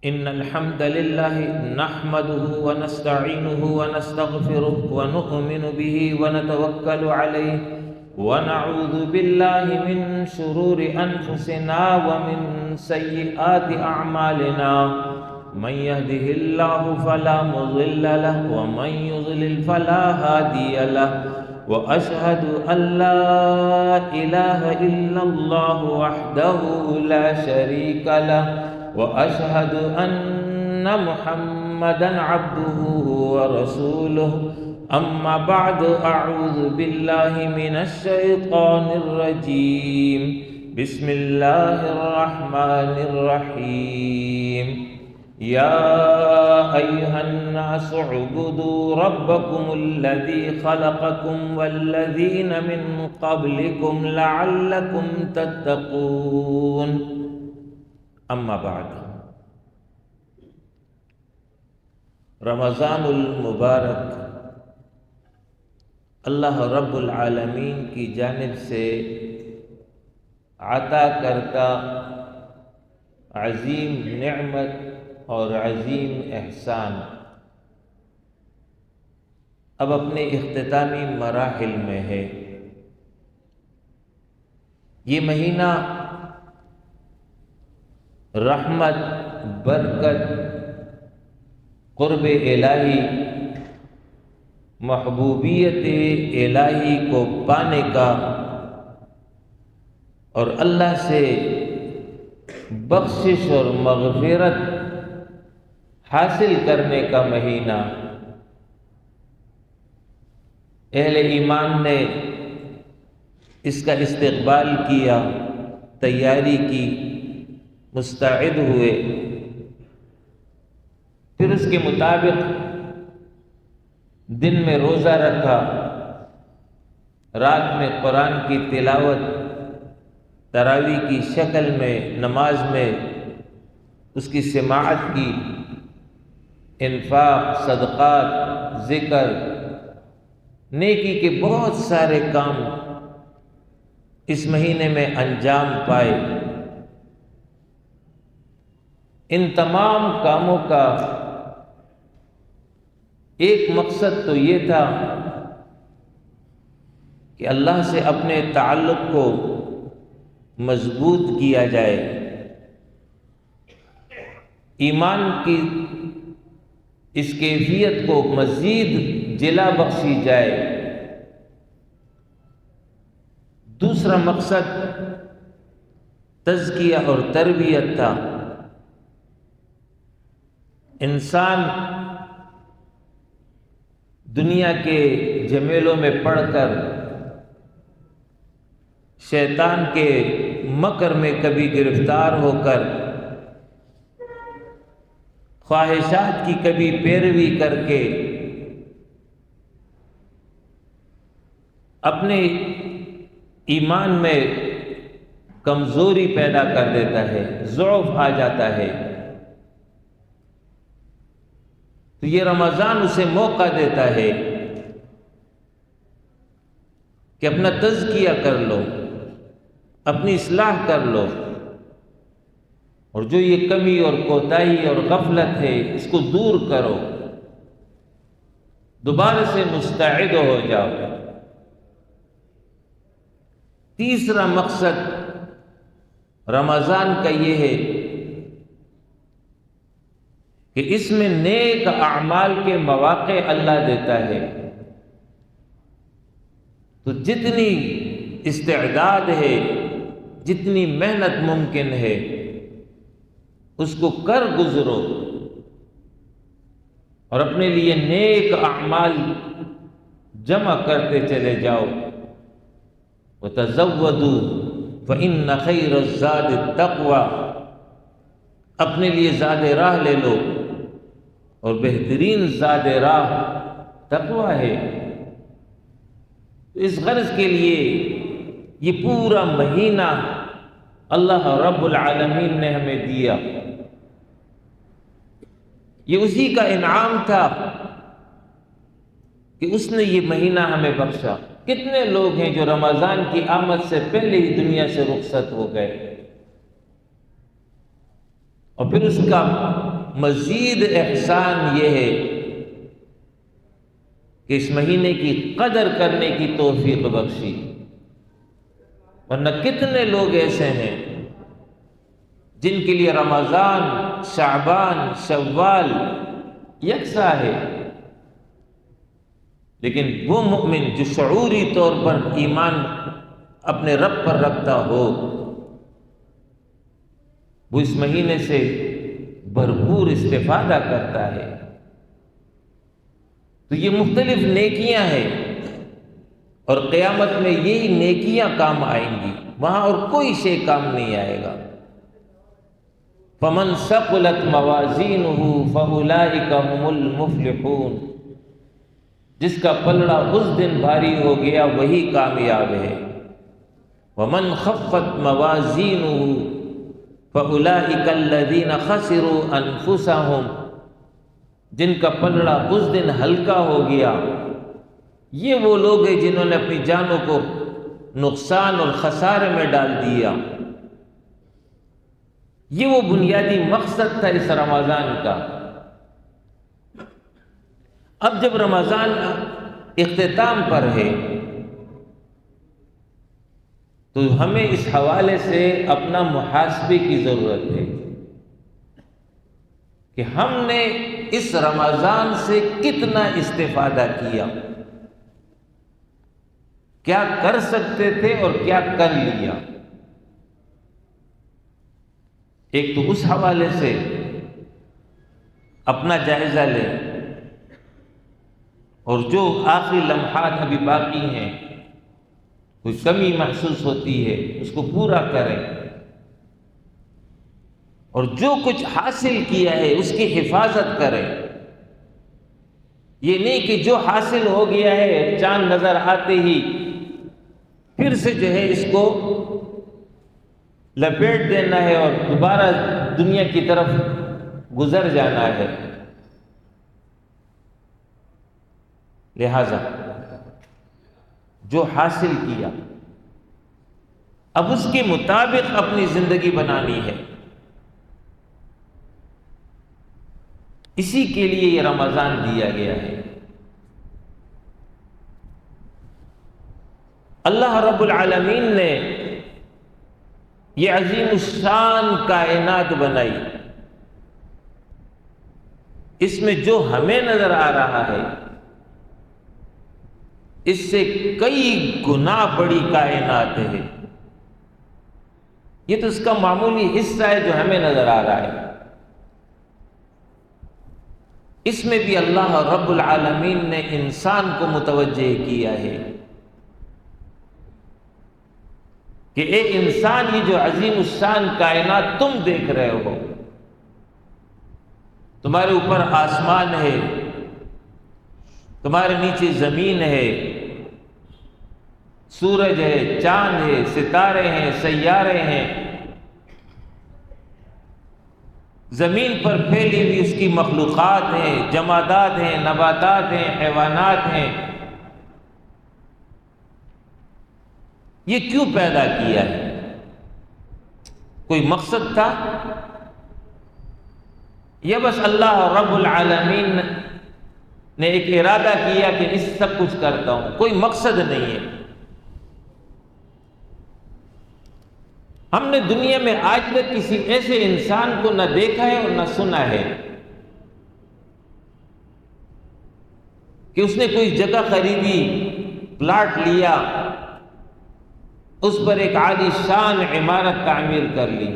إن الحمد لله نحمده ونستعينه ونستغفره ونؤمن به ونتوكل عليه ونعوذ بالله من شرور أنفسنا ومن سيئات أعمالنا من يهده الله فلا مضل له ومن يضلل فلا هادي له وأشهد أن لا إله إلا الله وحده لا شريك له وأشهد أن محمدًا عبده ورسوله أما بعد أعوذ بالله من الشيطان الرجيم بسم الله الرحمن الرحيم يا أيها الناس اعبدوا ربكم الذي خلقكم والذين من قبلكم لعلكم تتقون اما بعد رمضان المبارک اللہ رب العالمین کی جانب سے عطا کرتا عظیم نعمت اور عظیم احسان اب اپنے اختتامی مراحل میں ہے۔ یہ مہینہ رحمت، برکت، قرب الہی، محبوبیت الہی کو پانے کا اور اللہ سے بخشش اور مغفرت حاصل کرنے کا مہینہ۔ اہل ایمان نے اس کا استقبال کیا، تیاری کی، مستعد ہوئے، پھر اس کے مطابق دن میں روزہ رکھا، رات میں قرآن کی تلاوت تراویح کی شکل میں نماز میں اس کی سماعت کی، انفاق، صدقات، ذکر، نیکی کے بہت سارے کام اس مہینے میں انجام پائے۔ ان تمام کاموں کا ایک مقصد تو یہ تھا کہ اللہ سے اپنے تعلق کو مضبوط کیا جائے، ایمان کی اس کیفیت کو مزید جلا بخشی جائے۔ دوسرا مقصد تزکیہ اور تربیت تھا۔ انسان دنیا کے جمیلوں میں پڑ کر، شیطان کے مکر میں کبھی گرفتار ہو کر، خواہشات کی کبھی پیروی کر کے اپنے ایمان میں کمزوری پیدا کر دیتا ہے، ضعف آ جاتا ہے۔ تو یہ رمضان اسے موقع دیتا ہے کہ اپنا تزکیہ کر لو، اپنی اصلاح کر لو، اور جو یہ کمی اور کوتاہی اور غفلت ہے اس کو دور کرو، دوبارہ سے مستعد ہو جاؤ۔ تیسرا مقصد رمضان کا یہ ہے کہ اس میں نیک اعمال کے مواقع اللہ دیتا ہے، تو جتنی استعداد ہے، جتنی محنت ممکن ہے، اس کو کر گزرو اور اپنے لیے نیک اعمال جمع کرتے چلے جاؤ۔ وَتَزَوَّدُوا فَإِنَّ خَيْرَ الزَّادِ التَّقْوَى، اپنے لیے زاد راہ لے لو، اور بہترین زاد راہ تقویٰ ہے۔ تو اس غرض کے لیے یہ پورا مہینہ اللہ رب العالمین نے ہمیں دیا، یہ اسی کا انعام تھا کہ اس نے یہ مہینہ ہمیں بخشا۔ کتنے لوگ ہیں جو رمضان کی آمد سے پہلے ہی دنیا سے رخصت ہو گئے، اور پھر اس کا مزید احسان یہ ہے کہ اس مہینے کی قدر کرنے کی توفیق بخشی، ورنہ کتنے لوگ ایسے ہیں جن کے لیے رمضان، شعبان، شوال یکساں ہے، لیکن وہ مومن جو شعوری طور پر ایمان اپنے رب پر رکھتا ہو، وہ اس مہینے سے بھرپور استفادہ کرتا ہے۔ تو یہ مختلف نیکیاں ہیں، اور قیامت میں یہی نیکیاں کام آئیں گی، وہاں اور کوئی شے کام نہیں آئے گا۔ فَمَنْ ثَقُلَتْ مَوَازِينُهُ فَأُولَئِكَ هُمُ الْمُفْلِحُونَ، جس کا پلڑا اس دن بھاری ہو گیا وہی کامیاب ہے۔ وَمَنْ خَفَّتْ مَوَازِينُهُ فَأُولَئِكَ الَّذِينَ خَسِرُوا أَنفُسَهُمْ، جن کا پلڑا اس دن ہلکا ہو گیا، یہ وہ لوگ ہیں جنہوں نے اپنی جانوں کو نقصان اور خسارے میں ڈال دیا۔ یہ وہ بنیادی مقصد تھا اس رمضان کا۔ اب جب رمضان اختتام پر ہے تو ہمیں اس حوالے سے اپنا محاسبے کی ضرورت ہے کہ ہم نے اس رمضان سے کتنا استفادہ کیا، کیا کر سکتے تھے اور کیا کر لیا۔ ایک تو اس حوالے سے اپنا جائزہ لیں، اور جو آخری لمحات ابھی باقی ہیں، کوئی کمی محسوس ہوتی ہے اس کو پورا کریں، اور جو کچھ حاصل کیا ہے اس کی حفاظت کریں۔ یہ نہیں کہ جو حاصل ہو گیا ہے چاند نظر آتے ہی پھر سے جو ہے اس کو لپیٹ دینا ہے اور دوبارہ دنیا کی طرف گزر جانا ہے۔ لہذا جو حاصل کیا اب اس کے مطابق اپنی زندگی بنانی ہے۔ اسی کے لیے یہ رمضان دیا گیا ہے۔ اللہ رب العالمین نے یہ عظیم الشان کائنات بنائی، اس میں جو ہمیں نظر آ رہا ہے اس سے کئی گنا بڑی کائنات ہے۔ یہ تو اس کا معمولی حصہ ہے جو ہمیں نظر آ رہا ہے۔ اس میں بھی اللہ رب العالمین نے انسان کو متوجہ کیا ہے کہ اے انسان، یہ جو عظیم الشان کائنات تم دیکھ رہے ہو، تمہارے اوپر آسمان ہے، تمہارے نیچے زمین ہے، سورج ہے، چاند ہے، ستارے ہیں، سیارے ہیں، زمین پر پھیلی ہوئی اس کی مخلوقات ہیں، جمادات ہیں، نباتات ہیں، حیوانات ہیں۔ یہ کیوں پیدا کیا ہے؟ کوئی مقصد تھا یا بس اللہ رب العالمین نے ایک ارادہ کیا کہ اس سب کچھ کرتا ہوں؟ کوئی مقصد نہیں ہے۔ ہم نے دنیا میں آج تک کسی ایسے انسان کو نہ دیکھا ہے اور نہ سنا ہے کہ اس نے کوئی جگہ خریدی، پلاٹ لیا، اس پر ایک عالی شان عمارت تعمیر کر لی،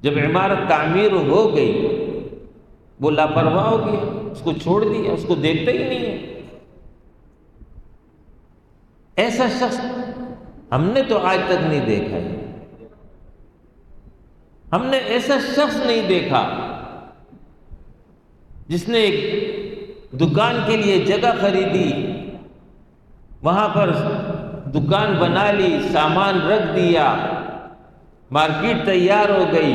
جب عمارت تعمیر ہو گئی وہ لاپرواہ ہو گیا، اس کو چھوڑ دیا، اس کو دیکھتا ہی نہیں ہے۔ ایسا شخص ہم نے تو آج تک نہیں دیکھا ہے۔ ہم نے ایسا شخص نہیں دیکھا جس نے ایک دکان کے لیے جگہ خریدی، وہاں پر دکان بنا لی، سامان رکھ دیا، مارکیٹ تیار ہو گئی،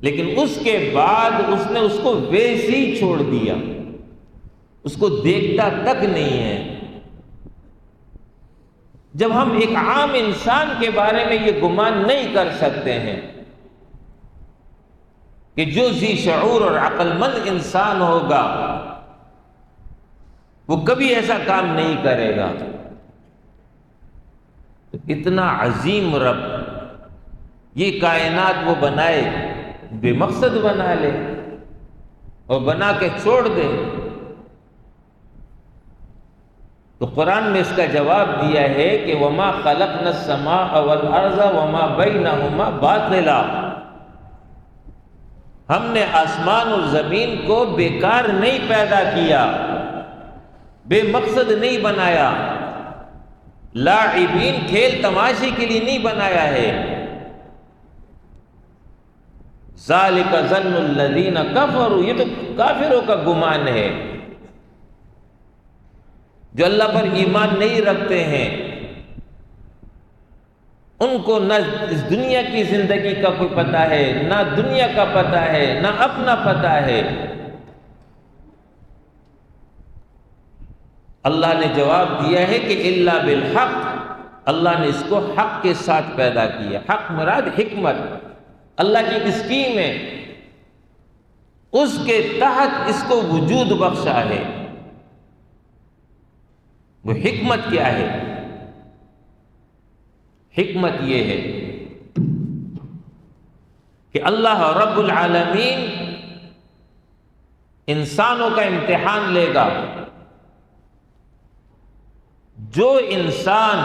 لیکن اس کے بعد اس نے اس کو ویسے ہی چھوڑ دیا، اس کو دیکھتا تک نہیں ہے۔ جب ہم ایک عام انسان کے بارے میں یہ گمان نہیں کر سکتے ہیں کہ جو ذی شعور اور عقل مند انسان ہوگا وہ کبھی ایسا کام نہیں کرے گا۔ تو اتنا عظیم رب یہ کائنات وہ بنائے، بے مقصد بنا لے اور بنا کے چھوڑ دے۔ تو قرآن میں اس کا جواب دیا ہے کہ وَمَا خَلَقْنَا السَّمَاءَ وَالْأَرْضَ وَمَا بَيْنَهُمَا بَاطِلًا، ہم نے آسمان اور زمین کو بیکار نہیں پیدا کیا، بے مقصد نہیں بنایا، لاعبین کھیل تماشے کے لیے نہیں بنایا ہے۔ ذَلِكَ ظَنُّ الَّذِينَ كَفَرُوا، یہ تو کافروں کا گمان ہے جو اللہ پر ایمان نہیں رکھتے ہیں، ان کو نہ اس دنیا کی زندگی کا کوئی پتہ ہے، نہ دنیا کا پتہ ہے، نہ اپنا پتہ ہے۔ اللہ نے جواب دیا ہے کہ الا بالحق، اللہ نے اس کو حق کے ساتھ پیدا کیا۔ حق مراد حکمت، اللہ کی ایک اسکیم ہے، اس کے تحت اس کو وجود بخشا ہے۔ وہ حکمت کیا ہے؟ حکمت یہ ہے کہ اللہ رب العالمین انسانوں کا امتحان لے گا۔ جو انسان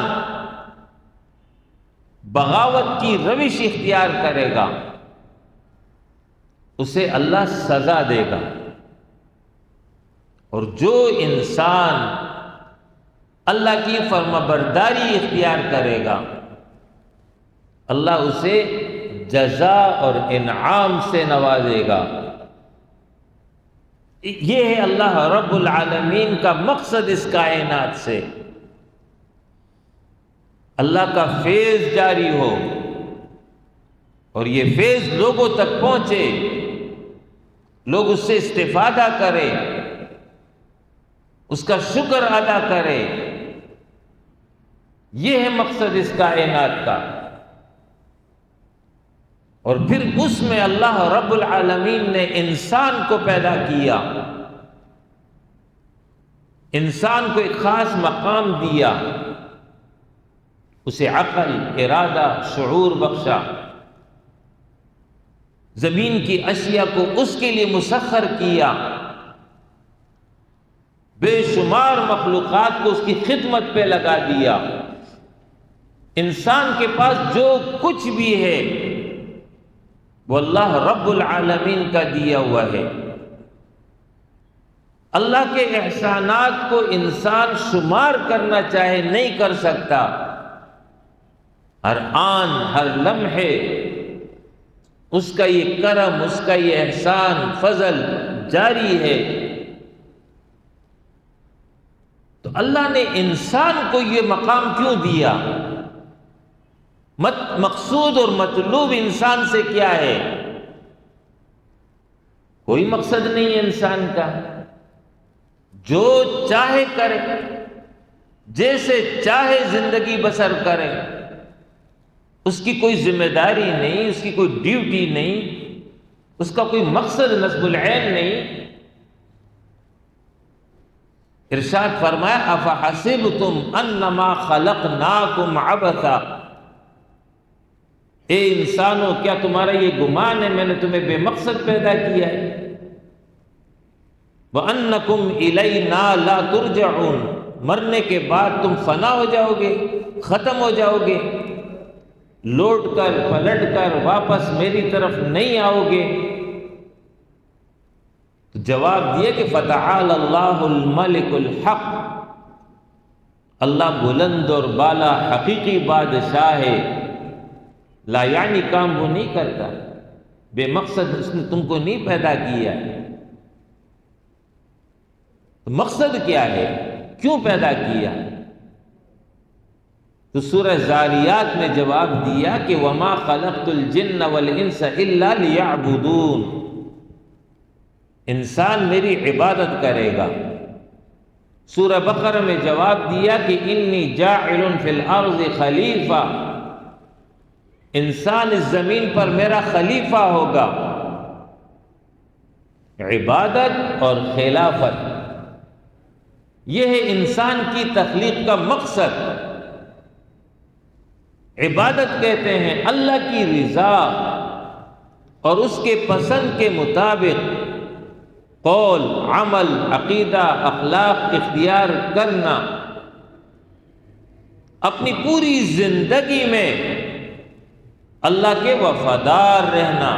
بغاوت کی روش اختیار کرے گا اسے اللہ سزا دے گا، اور جو انسان اللہ کی فرمانبرداری اختیار کرے گا اللہ اسے جزا اور انعام سے نوازے گا۔ یہ ہے اللہ رب العالمین کا مقصد اس کائنات سے، اللہ کا فیض جاری ہو اور یہ فیض لوگوں تک پہنچے، لوگ اس سے استفادہ کریں، اس کا شکر ادا کرے۔ یہ ہے مقصد اس کائنات کا۔ اور پھر اس میں اللہ رب العالمین نے انسان کو پیدا کیا، انسان کو ایک خاص مقام دیا، اسے عقل، ارادہ، شعور بخشا، زمین کی اشیاء کو اس کے لیے مسخر کیا، بے شمار مخلوقات کو اس کی خدمت پہ لگا دیا۔ انسان کے پاس جو کچھ بھی ہے وہ اللہ رب العالمین کا دیا ہوا ہے۔ اللہ کے احسانات کو انسان شمار کرنا چاہے نہیں کر سکتا، ہر آن ہر لمحے اس کا یہ کرم، اس کا یہ احسان، فضل جاری ہے۔ تو اللہ نے انسان کو یہ مقام کیوں دیا؟ مقصود اور مطلوب انسان سے کیا ہے؟ کوئی مقصد نہیں ہے انسان کا، جو چاہے کرے، جیسے چاہے زندگی بسر کرے، اس کی کوئی ذمہ داری نہیں، اس کی کوئی ڈیوٹی نہیں، اس کا کوئی مقصد نصب العین نہیں۔ ارشاد فرمایا افحسبتم انما خلقناکم عبثا، اے انسانوں کیا تمہارا یہ گمان ہے میں نے تمہیں بے مقصد پیدا کیا ہے؟ وَأَنَّكُمْ إِلَيْنَا لَا تُرْجَعُونَ، مرنے کے بعد تم فنا ہو جاؤ گے، ختم ہو جاؤ گے، لوٹ کر پلٹ کر واپس میری طرف نہیں آؤ گے۔ تو جواب دیا کہ فَتَعَالَى اللَّهُ الْمَلِكُ الْحَقُّ، اللہ بلند اور بالا حقیقی بادشاہ ہے، لا یعنی کام وہ نہیں کرتا، بے مقصد اس نے تم کو نہیں پیدا کیا۔ تو مقصد کیا ہے؟ کیوں پیدا کیا؟ تو سورہ زاریات میں جواب دیا کہ وَمَا خَلَقْتُ الْجِنَّ وَالْإِنسَ إِلَّا لِيَعْبُدُونَ، انسان میری عبادت کرے گا۔ سورہ بقرہ میں جواب دیا کہ انی جاعل فی الارض خلیفہ، انسان اس زمین پر میرا خلیفہ ہوگا۔ عبادت اور خلافت، یہ ہے انسان کی تخلیق کا مقصد۔ عبادت کہتے ہیں اللہ کی رضا اور اس کے پسند کے مطابق قول، عمل، عقیدہ، اخلاق اختیار کرنا، اپنی پوری زندگی میں اللہ کے وفادار رہنا،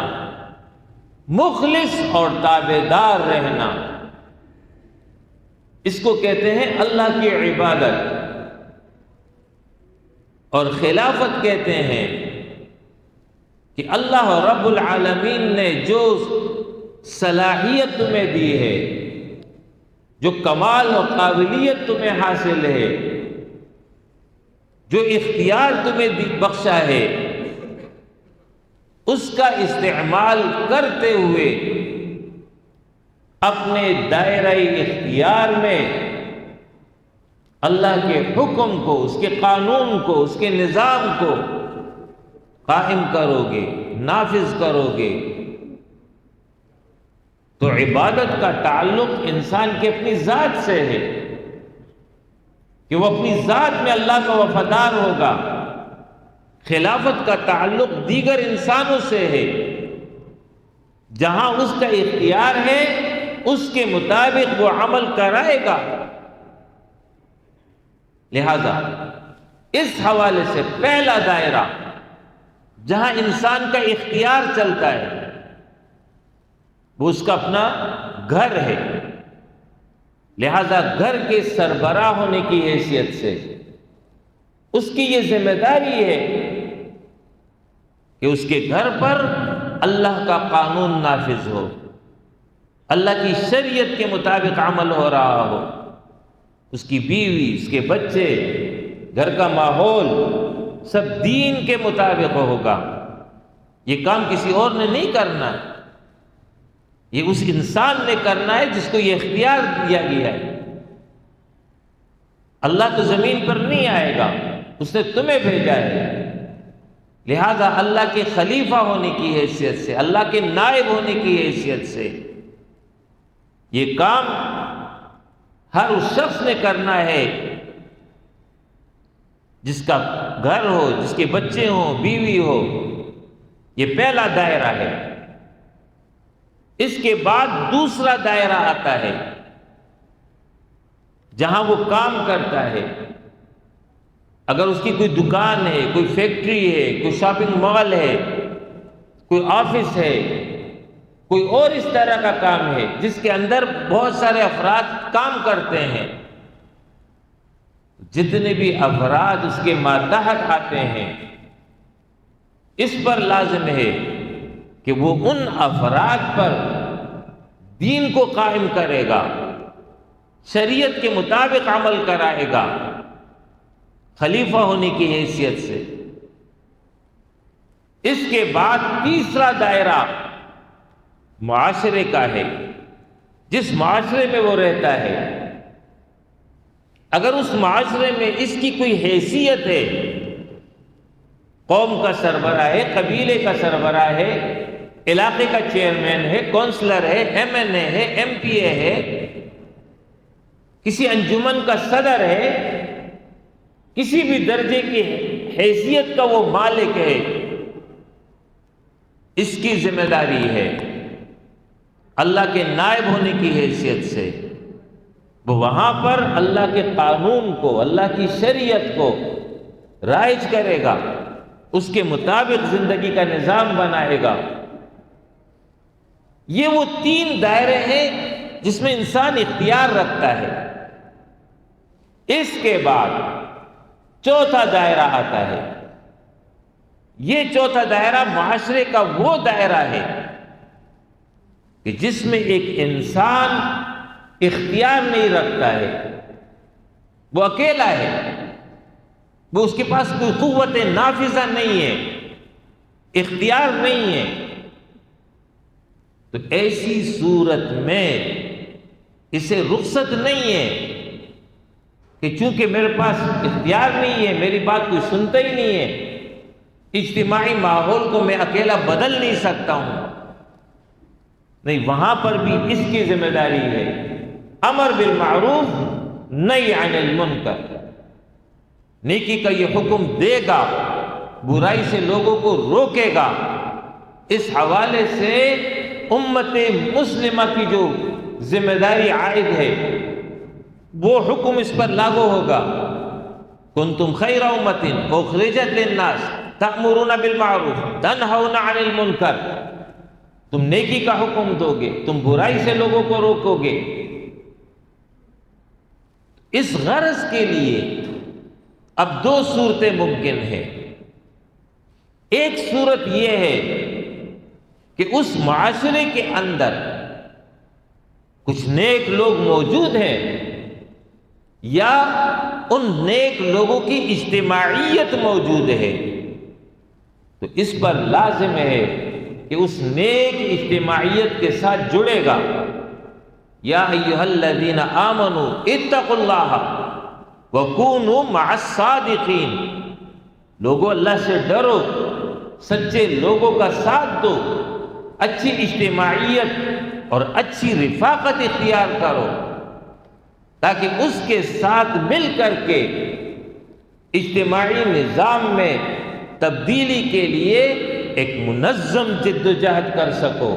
مخلص اور تابعدار رہنا، اس کو کہتے ہیں اللہ کی عبادت۔ اور خلافت کہتے ہیں کہ اللہ رب العالمین نے جو صلاحیت تمہیں دی ہے، جو کمال و قابلیت تمہیں حاصل ہے، جو اختیار تمہیں بخشا ہے، اس کا استعمال کرتے ہوئے اپنے دائرہ اختیار میں اللہ کے حکم کو، اس کے قانون کو، اس کے نظام کو قائم کرو گے، نافذ کرو گے۔ تو عبادت کا تعلق انسان کی اپنی ذات سے ہے کہ وہ اپنی ذات میں اللہ کا وفادار ہوگا۔ خلافت کا تعلق دیگر انسانوں سے ہے، جہاں اس کا اختیار ہے اس کے مطابق وہ عمل کرائے گا۔ لہذا اس حوالے سے پہلا دائرہ جہاں انسان کا اختیار چلتا ہے وہ اس کا اپنا گھر ہے۔ لہذا گھر کے سربراہ ہونے کی حیثیت سے اس کی یہ ذمہ داری ہے کہ اس کے گھر پر اللہ کا قانون نافذ ہو، اللہ کی شریعت کے مطابق عمل ہو رہا ہو، اس کی بیوی، اس کے بچے، گھر کا ماحول سب دین کے مطابق ہوگا۔ یہ کام کسی اور نے نہیں کرنا، یہ اس انسان نے کرنا ہے جس کو یہ اختیار دیا گیا ہے۔ اللہ تو زمین پر نہیں آئے گا، اس نے تمہیں بھیجا ہے۔ لہذا اللہ کے خلیفہ ہونے کی حیثیت سے، اللہ کے نائب ہونے کی حیثیت سے یہ کام ہر اس شخص نے کرنا ہے جس کا گھر ہو، جس کے بچے ہوں، بیوی ہو۔ یہ پہلا دائرہ ہے۔ اس کے بعد دوسرا دائرہ آتا ہے جہاں وہ کام کرتا ہے۔ اگر اس کی کوئی دکان ہے، کوئی فیکٹری ہے، کوئی شاپنگ مال ہے، کوئی آفس ہے، کوئی اور اس طرح کا کام ہے جس کے اندر بہت سارے افراد کام کرتے ہیں، جتنے بھی افراد اس کے ماتحت آتے ہیں، اس پر لازم ہے کہ وہ ان افراد پر دین کو قائم کرے گا، شریعت کے مطابق عمل کرائے گا، خلیفہ ہونے کی حیثیت سے۔ اس کے بعد تیسرا دائرہ معاشرے کا ہے، جس معاشرے میں وہ رہتا ہے۔ اگر اس معاشرے میں اس کی کوئی حیثیت ہے، قوم کا سربراہ ہے، قبیلے کا سربراہ ہے، علاقے کا چیئرمین ہے، کونسلر ہے، ایم این اے ہے، ایم پی اے ہے، کسی انجمن کا صدر ہے، کسی بھی درجے کی حیثیت کا وہ مالک ہے، اس کی ذمہ داری ہے اللہ کے نائب ہونے کی حیثیت سے وہ وہاں پر اللہ کے قانون کو، اللہ کی شریعت کو رائج کرے گا، اس کے مطابق زندگی کا نظام بنائے گا۔ یہ وہ تین دائرے ہیں جس میں انسان اختیار رکھتا ہے۔ اس کے بعد چوتھا دائرہ آتا ہے۔ یہ چوتھا دائرہ معاشرے کا وہ دائرہ ہے کہ جس میں ایک انسان اختیار نہیں رکھتا ہے، وہ اکیلا ہے، وہ اس کے پاس کوئی قوت نافذہ نہیں ہے، اختیار نہیں ہے۔ تو ایسی صورت میں اسے رخصت نہیں ہے کہ چونکہ میرے پاس اختیار نہیں ہے، میری بات کوئی سنتا ہی نہیں ہے، اجتماعی ماحول کو میں اکیلا بدل نہیں سکتا ہوں، نہیں، وہاں پر بھی اس کی ذمہ داری ہے، امر بالمعروف نہی عن المنکر، نیکی کا یہ حکم دے گا، برائی سے لوگوں کو روکے گا۔ اس حوالے سے امت مسلمہ کی جو ذمہ داری عائد ہے وہ حکم اس پر لاگو ہوگا۔ کنتم خیر امۃ اخرجت للناس تأمرون بالمعروف تنہون عن المنکر، تم نیکی کا حکم دو گے، تم برائی سے لوگوں کو روکو گے۔ اس غرض کے لیے اب دو صورتیں ممکن ہیں۔ ایک صورت یہ ہے کہ اس معاشرے کے اندر کچھ نیک لوگ موجود ہیں، یا ان نیک لوگوں کی اجتماعیت موجود ہے، تو اس پر لازم ہے کہ اس نیک اجتماعیت کے ساتھ جڑے گا۔ یا ایھا الذین آمنوا اتقوا اللہ وکونوا مع الصادقین، لوگوں اللہ سے ڈرو، سچے لوگوں کا ساتھ دو، اچھی اجتماعیت اور اچھی رفاقت اختیار کرو، تاکہ اس کے ساتھ مل کر کے اجتماعی نظام میں تبدیلی کے لیے ایک منظم جد و جہد کر سکو۔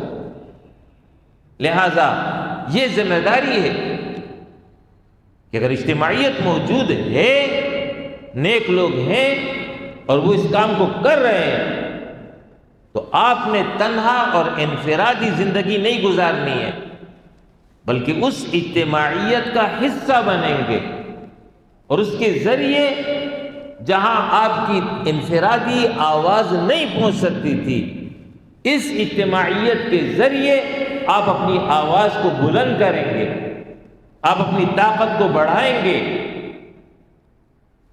لہذا یہ ذمہ داری ہے کہ اگر اجتماعیت موجود ہے، نیک لوگ ہیں اور وہ اس کام کو کر رہے ہیں، تو آپ نے تنہا اور انفرادی زندگی نہیں گزارنی ہے، بلکہ اس اجتماعیت کا حصہ بنیں گے، اور اس کے ذریعے جہاں آپ کی انفرادی آواز نہیں پہنچ سکتی تھی، اس اجتماعیت کے ذریعے آپ اپنی آواز کو بلند کریں گے، آپ اپنی طاقت کو بڑھائیں گے۔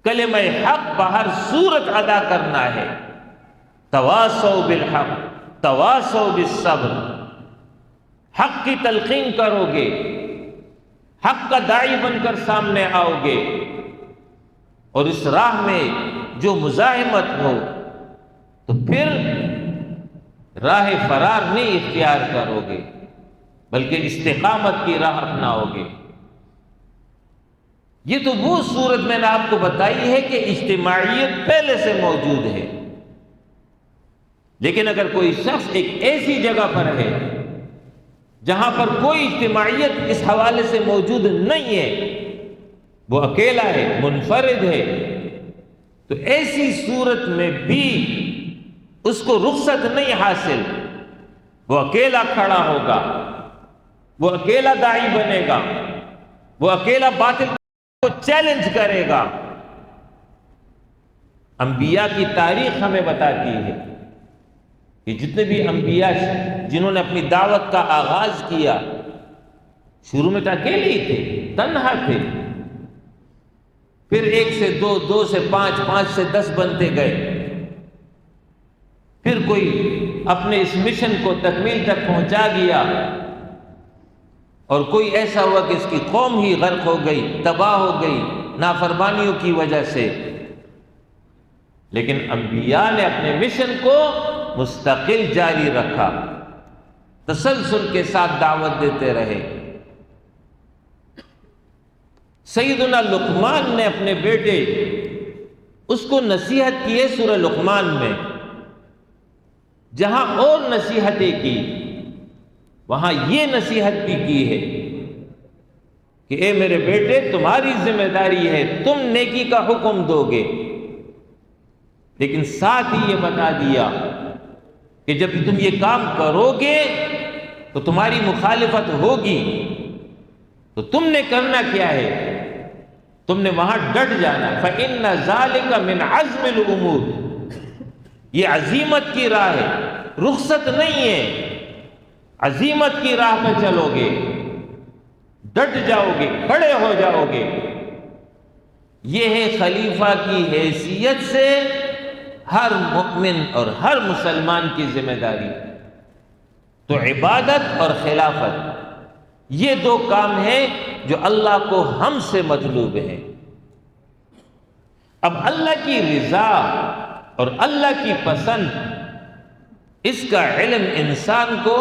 کلمہ حق بہر صورت ادا کرنا ہے، تواصوا بالحق تواصوا بالصبر، حق کی تلقین کرو گے، حق کا داعی بن کر سامنے آؤ گے، اور اس راہ میں جو مزاحمت ہو تو پھر راہ فرار نہیں اختیار کرو گے، بلکہ استقامت کی راہ اپناؤ گے۔ یہ تو وہ صورت میں نے آپ کو بتائی ہے کہ اجتماعیت پہلے سے موجود ہے، لیکن اگر کوئی شخص ایک ایسی جگہ پر ہے جہاں پر کوئی اجتماعیت اس حوالے سے موجود نہیں ہے، وہ اکیلا ہے، منفرد ہے، تو ایسی صورت میں بھی اس کو رخصت نہیں حاصل، وہ اکیلا کھڑا ہوگا، وہ اکیلا داعی بنے گا، وہ اکیلا باطل کو چیلنج کرے گا۔ انبیاء کی تاریخ ہمیں بتاتی ہے کہ جتنے بھی انبیاء جنہوں نے اپنی دعوت کا آغاز کیا، شروع میں تو اکیلے ہی تھے، تنہا تھے، پھر 1 سے 2، 2 سے 5، 5 سے 10 بنتے گئے، پھر کوئی اپنے اس مشن کو تکمیل تک پہنچا گیا، اور کوئی ایسا ہوا کہ اس کی قوم ہی غرق ہو گئی، تباہ ہو گئی نافرمانیوں کی وجہ سے۔ لیکن انبیاء نے اپنے مشن کو مستقل جاری رکھا، تسلسل کے ساتھ دعوت دیتے رہے۔ سیدنا لقمان نے اپنے بیٹے اس کو نصیحت کی ہے سورہ لقمان میں، جہاں اور نصیحتیں کی وہاں یہ نصیحت بھی کی ہے کہ اے میرے بیٹے، تمہاری ذمہ داری ہے، تم نیکی کا حکم دو گے، لیکن ساتھ ہی یہ بتا دیا کہ جب تم یہ کام کرو گے تو تمہاری مخالفت ہوگی، تو تم نے کرنا کیا ہے؟ تم نے وہاں ڈٹ جانا۔ فَإِنَّ ذَلِكَ مِنْ عَزْمِ الْأُمُورِ، یہ عزیمت کی راہ ہے، رخصت نہیں ہے، عزیمت کی راہ پہ چلو گے، ڈٹ جاؤ گے، کھڑے ہو جاؤ گے۔ یہ ہے خلیفہ کی حیثیت سے ہر مؤمن اور ہر مسلمان کی ذمہ داری۔ تو عبادت اور خلافت، یہ دو کام ہیں جو اللہ کو ہم سے مطلوب ہیں۔ اب اللہ کی رضا اور اللہ کی پسند، اس کا علم انسان کو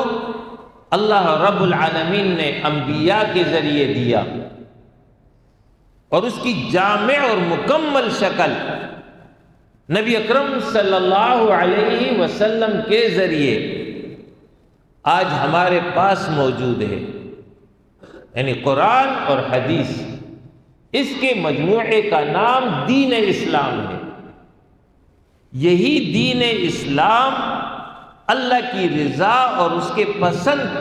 اللہ رب العالمین نے انبیاء کے ذریعے دیا، اور اس کی جامع اور مکمل شکل نبی اکرم صلی اللہ علیہ وسلم کے ذریعے آج ہمارے پاس موجود ہے، یعنی قرآن اور حدیث، اس کے مجموعے کا نام دین اسلام ہے۔ یہی دین اسلام اللہ کی رضا اور اس کے پسند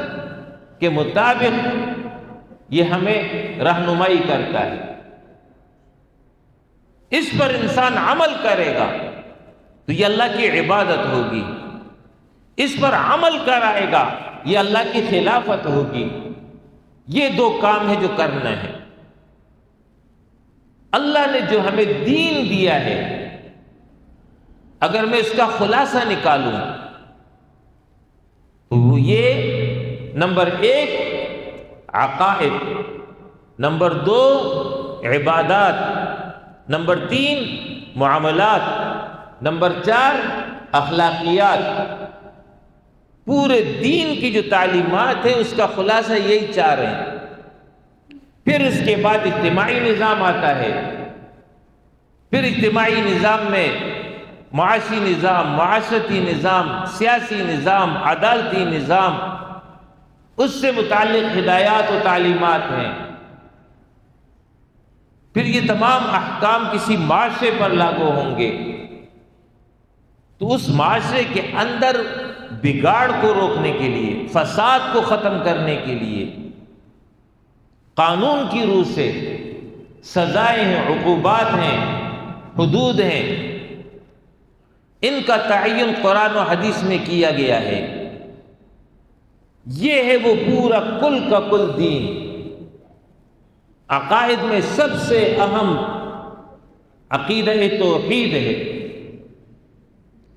کے مطابق یہ ہمیں رہنمائی کرتا ہے۔ اس پر انسان عمل کرے گا تو یہ اللہ کی عبادت ہوگی، اس پر عمل کرائے گا یہ اللہ کی خلافت ہوگی۔ یہ دو کام ہے جو کرنا ہے۔ اللہ نے جو ہمیں دین دیا ہے، اگر میں اس کا خلاصہ نکالوں تو وہ یہ: نمبر 1 عقائد، نمبر 2 عبادات، نمبر 3 معاملات، نمبر 4 اخلاقیات۔ پورے دین کی جو تعلیمات ہیں اس کا خلاصہ یہی 4 ہیں۔ پھر اس کے بعد اجتماعی نظام آتا ہے، پھر اجتماعی نظام میں معاشی نظام، معاشرتی نظام، سیاسی نظام، عدالتی نظام، اس سے متعلق ہدایات و تعلیمات ہیں۔ پھر یہ تمام احکام کسی معاشرے پر لاگو ہوں گے تو اس معاشرے کے اندر بگاڑ کو روکنے کے لیے، فساد کو ختم کرنے کے لیے قانون کی روح سے سزائیں ہیں، عقوبات ہیں، حدود ہیں، ان کا تعین قرآن و حدیث میں کیا گیا ہے۔ یہ ہے وہ پورا کل کا کل دین۔ عقائد میں سب سے اہم عقیدہ توحید ہے،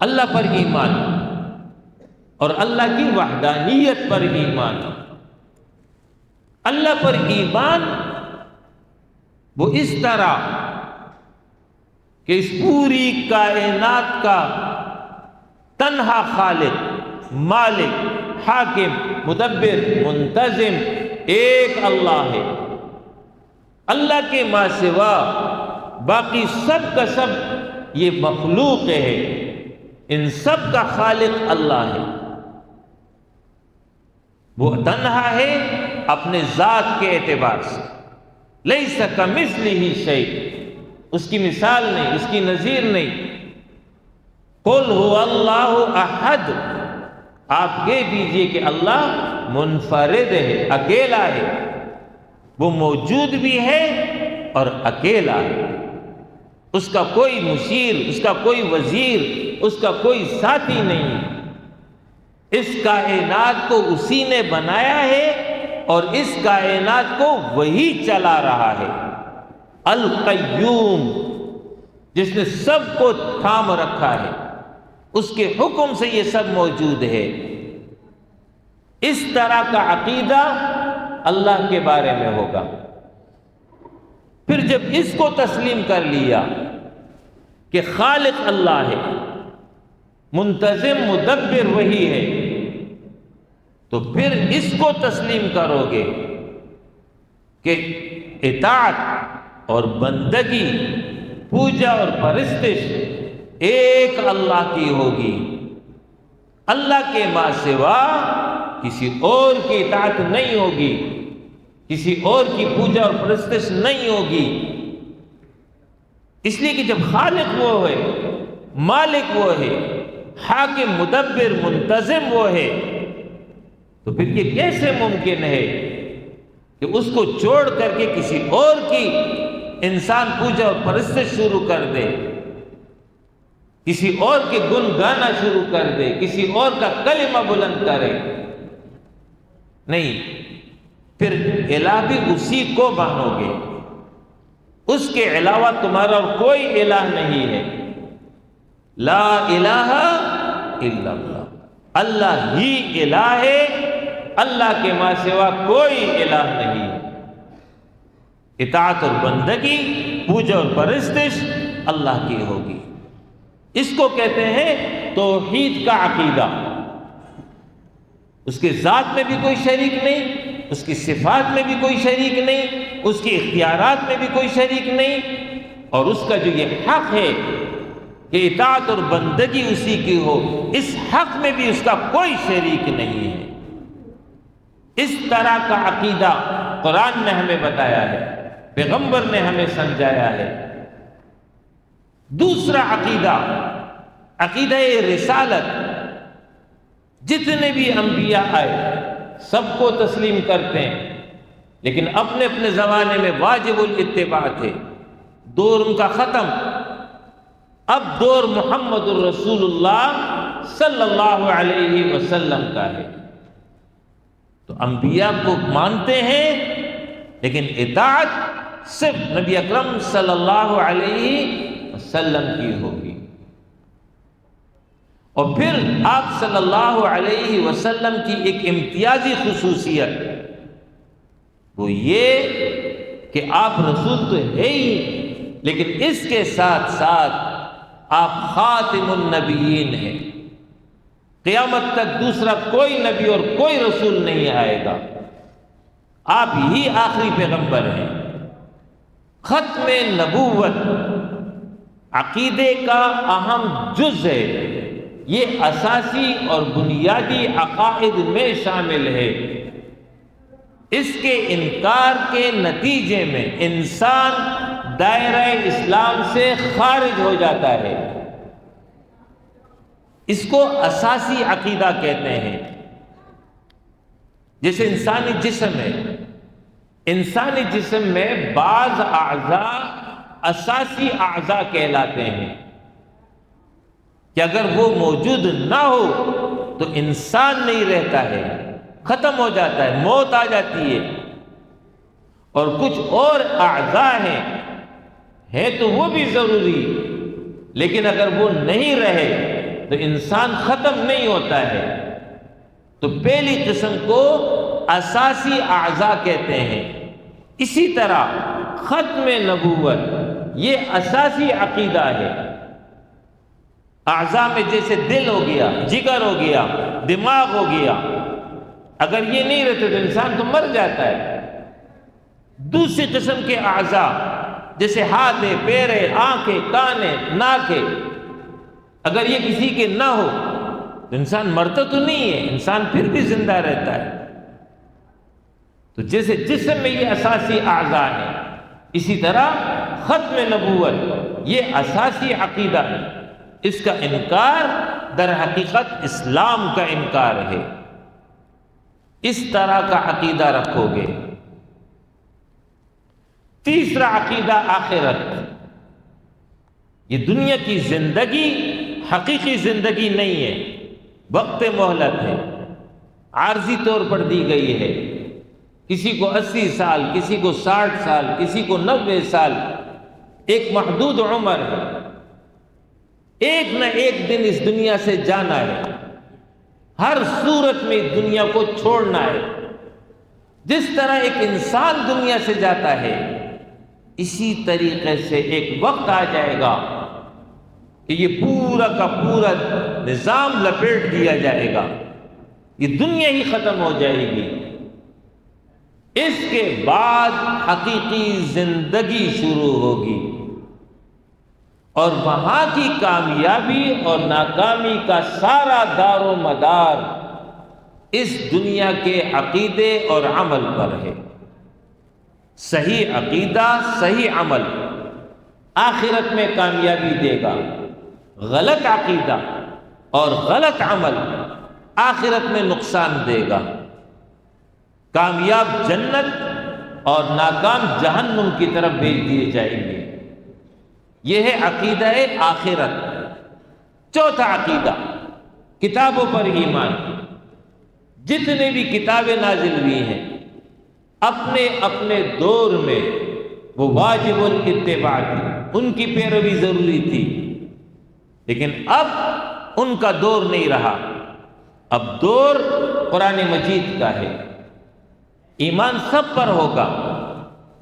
اللہ پر ایمان اور اللہ کی وحدانیت پر ایمان۔ اللہ پر ایمان وہ اس طرح کہ اس پوری کائنات کا تنہا خالق، مالک، حاکم، مدبر، منتظم ایک اللہ ہے۔ اللہ کے ماں سوا باقی سب کا سب یہ مخلوق ہے، ان سب کا خالق اللہ ہے۔ وہ تنہا ہے اپنے ذات کے اعتبار سے، لیس کمثلہ شیء، اس کی مثال نہیں، اس کی نظیر نہیں۔ قل هو اللہ احد، آپ کہہ دیجئے کہ اللہ منفرد ہے، اکیلا ہے، وہ موجود بھی ہے اور اکیلا ہے، اس کا کوئی مشیر، اس کا کوئی وزیر، اس کا کوئی ساتھی نہیں۔ اس کائنات کو اسی نے بنایا ہے اور اس کائنات کو وہی چلا رہا ہے۔ القیوم، جس نے سب کو تھام رکھا ہے، اس کے حکم سے یہ سب موجود ہے۔ اس طرح کا عقیدہ اللہ کے بارے میں ہوگا۔ پھر جب اس کو تسلیم کر لیا کہ خالق اللہ ہے، منتظم مدبر وہی ہے، تو پھر اس کو تسلیم کرو گے کہ اطاعت اور بندگی، پوجا اور پرستش ایک اللہ کی ہوگی۔ اللہ کے ماں سوا کسی اور کی اطاعت نہیں ہوگی، کسی اور کی پوجا اور پرستش نہیں ہوگی۔ اس لیے کہ جب خالق وہ ہے، مالک وہ ہے، حاکم، مدبر، منتظم وہ ہے، تو پھر یہ کیسے ممکن ہے کہ اس کو چھوڑ کر کے کسی اور کی انسان پوجا اور پرستش شروع کر دے، کسی اور کے گن گانا شروع کر دے، کسی اور کا کلمہ بلند کرے؟ نہیں، پھر الہ بھی اسی کو مانو گے، اس کے علاوہ تمہارا اور کوئی الہ نہیں ہے۔ لا الہ الا اللہ، اللہ ہی الہ ہے، اللہ کے ماں سوا کوئی الہ نہیں ہے۔ اطاعت اور بندگی، پوجا اور پرستش اللہ کی ہوگی۔ اس کو کہتے ہیں توحید کا عقیدہ۔ اس کے ذات میں بھی کوئی شریک نہیں، اس کی صفات میں بھی کوئی شریک نہیں، اس کے اختیارات میں بھی کوئی شریک نہیں، اور اس کا جو یہ حق ہے کہ اطاعت اور بندگی اسی کی ہو، اس حق میں بھی اس کا کوئی شریک نہیں ہے۔ اس طرح کا عقیدہ قرآن نے ہمیں بتایا ہے، پیغمبر نے ہمیں سمجھایا ہے۔ دوسرا عقیدہ، عقیدہ رسالت، جتنے بھی انبیاء آئے سب کو تسلیم کرتے ہیں، لیکن اپنے اپنے زمانے میں واجب الاتباع تھے، دور ان کا ختم، اب دور محمد الرسول اللہ صلی اللہ علیہ وسلم کا ہے۔ تو انبیاء کو مانتے ہیں لیکن اطاعت صرف نبی اکرم صلی اللہ علیہ وسلم کی ہوگی۔ اور پھر آپ صلی اللہ علیہ وسلم کی ایک امتیازی خصوصیت وہ یہ کہ آپ رسول تو ہے ہی، لیکن اس کے ساتھ ساتھ آپ خاتم النبیین ہیں۔ قیامت تک دوسرا کوئی نبی اور کوئی رسول نہیں آئے گا، آپ ہی آخری پیغمبر ہیں۔ ختم نبوت عقیدے کا اہم جز ہے، یہ اساسی اور بنیادی عقائد میں شامل ہے۔ اس کے انکار کے نتیجے میں انسان دائرہ اسلام سے خارج ہو جاتا ہے۔ اس کو اساسی عقیدہ کہتے ہیں۔ جیسے انسانی جسم ہے، انسانی جسم میں بعض اعضاء اساسی اعضاء کہلاتے ہیں کہ اگر وہ موجود نہ ہو تو انسان نہیں رہتا ہے، ختم ہو جاتا ہے، موت آ جاتی ہے۔ اور کچھ اور اعضاء ہیں تو وہ بھی ضروری، لیکن اگر وہ نہیں رہے تو انسان ختم نہیں ہوتا ہے۔ تو پہلی قسم کو اساسی اعضاء کہتے ہیں۔ اسی طرح ختم نبوت یہ اساسی عقیدہ ہے۔ اعضاء میں جیسے دل ہو گیا، جگر ہو گیا، دماغ ہو گیا، اگر یہ نہیں رہتے تو انسان تو مر جاتا ہے۔ دوسری قسم کے اعضاء جیسے ہاتھ ہے، پیر ہے، آنکھیں، کان ہے، ناک ہے، اگر یہ کسی کے نہ ہو تو انسان مرتا تو نہیں ہے، انسان پھر بھی زندہ رہتا ہے۔ تو جیسے جسم میں یہ اساسی اعضاء ہیں، اسی طرح ختم نبوت یہ اساسی عقیدہ ہے۔ اس کا انکار در حقیقت اسلام کا انکار ہے۔ اس طرح کا عقیدہ رکھو گے۔ تیسرا عقیدہ آخرت، یہ دنیا کی زندگی حقیقی زندگی نہیں ہے، وقت مہلت ہے، عارضی طور پر دی گئی ہے۔ کسی کو 80 سال، کسی کو 60 سال، کسی کو 90 سال، ایک محدود عمر ہے۔ ایک نہ ایک دن اس دنیا سے جانا ہے، ہر صورت میں اس دنیا کو چھوڑنا ہے۔ جس طرح ایک انسان دنیا سے جاتا ہے، اسی طریقے سے ایک وقت آ جائے گا کہ یہ پورا کا پورا نظام لپیٹ دیا جائے گا، یہ دنیا ہی ختم ہو جائے گی۔ اس کے بعد حقیقی زندگی شروع ہوگی، اور وہاں کی کامیابی اور ناکامی کا سارا دار و مدار اس دنیا کے عقیدے اور عمل پر ہے۔ صحیح عقیدہ، صحیح عمل آخرت میں کامیابی دے گا، غلط عقیدہ اور غلط عمل آخرت میں نقصان دے گا۔ کامیاب جنت اور ناکام جہنم کی طرف بھیج دیے جائیں گے۔ یہ ہے عقیدہ آخرت۔ چوتھا عقیدہ کتابوں پر ایمان۔ جتنے بھی کتابیں نازل ہوئی ہیں اپنے اپنے دور میں وہ واجب الاتباع تھی، ان کی پیروی ضروری تھی، لیکن اب ان کا دور نہیں رہا۔ اب دور قرآن مجید کا ہے۔ ایمان سب پر ہوگا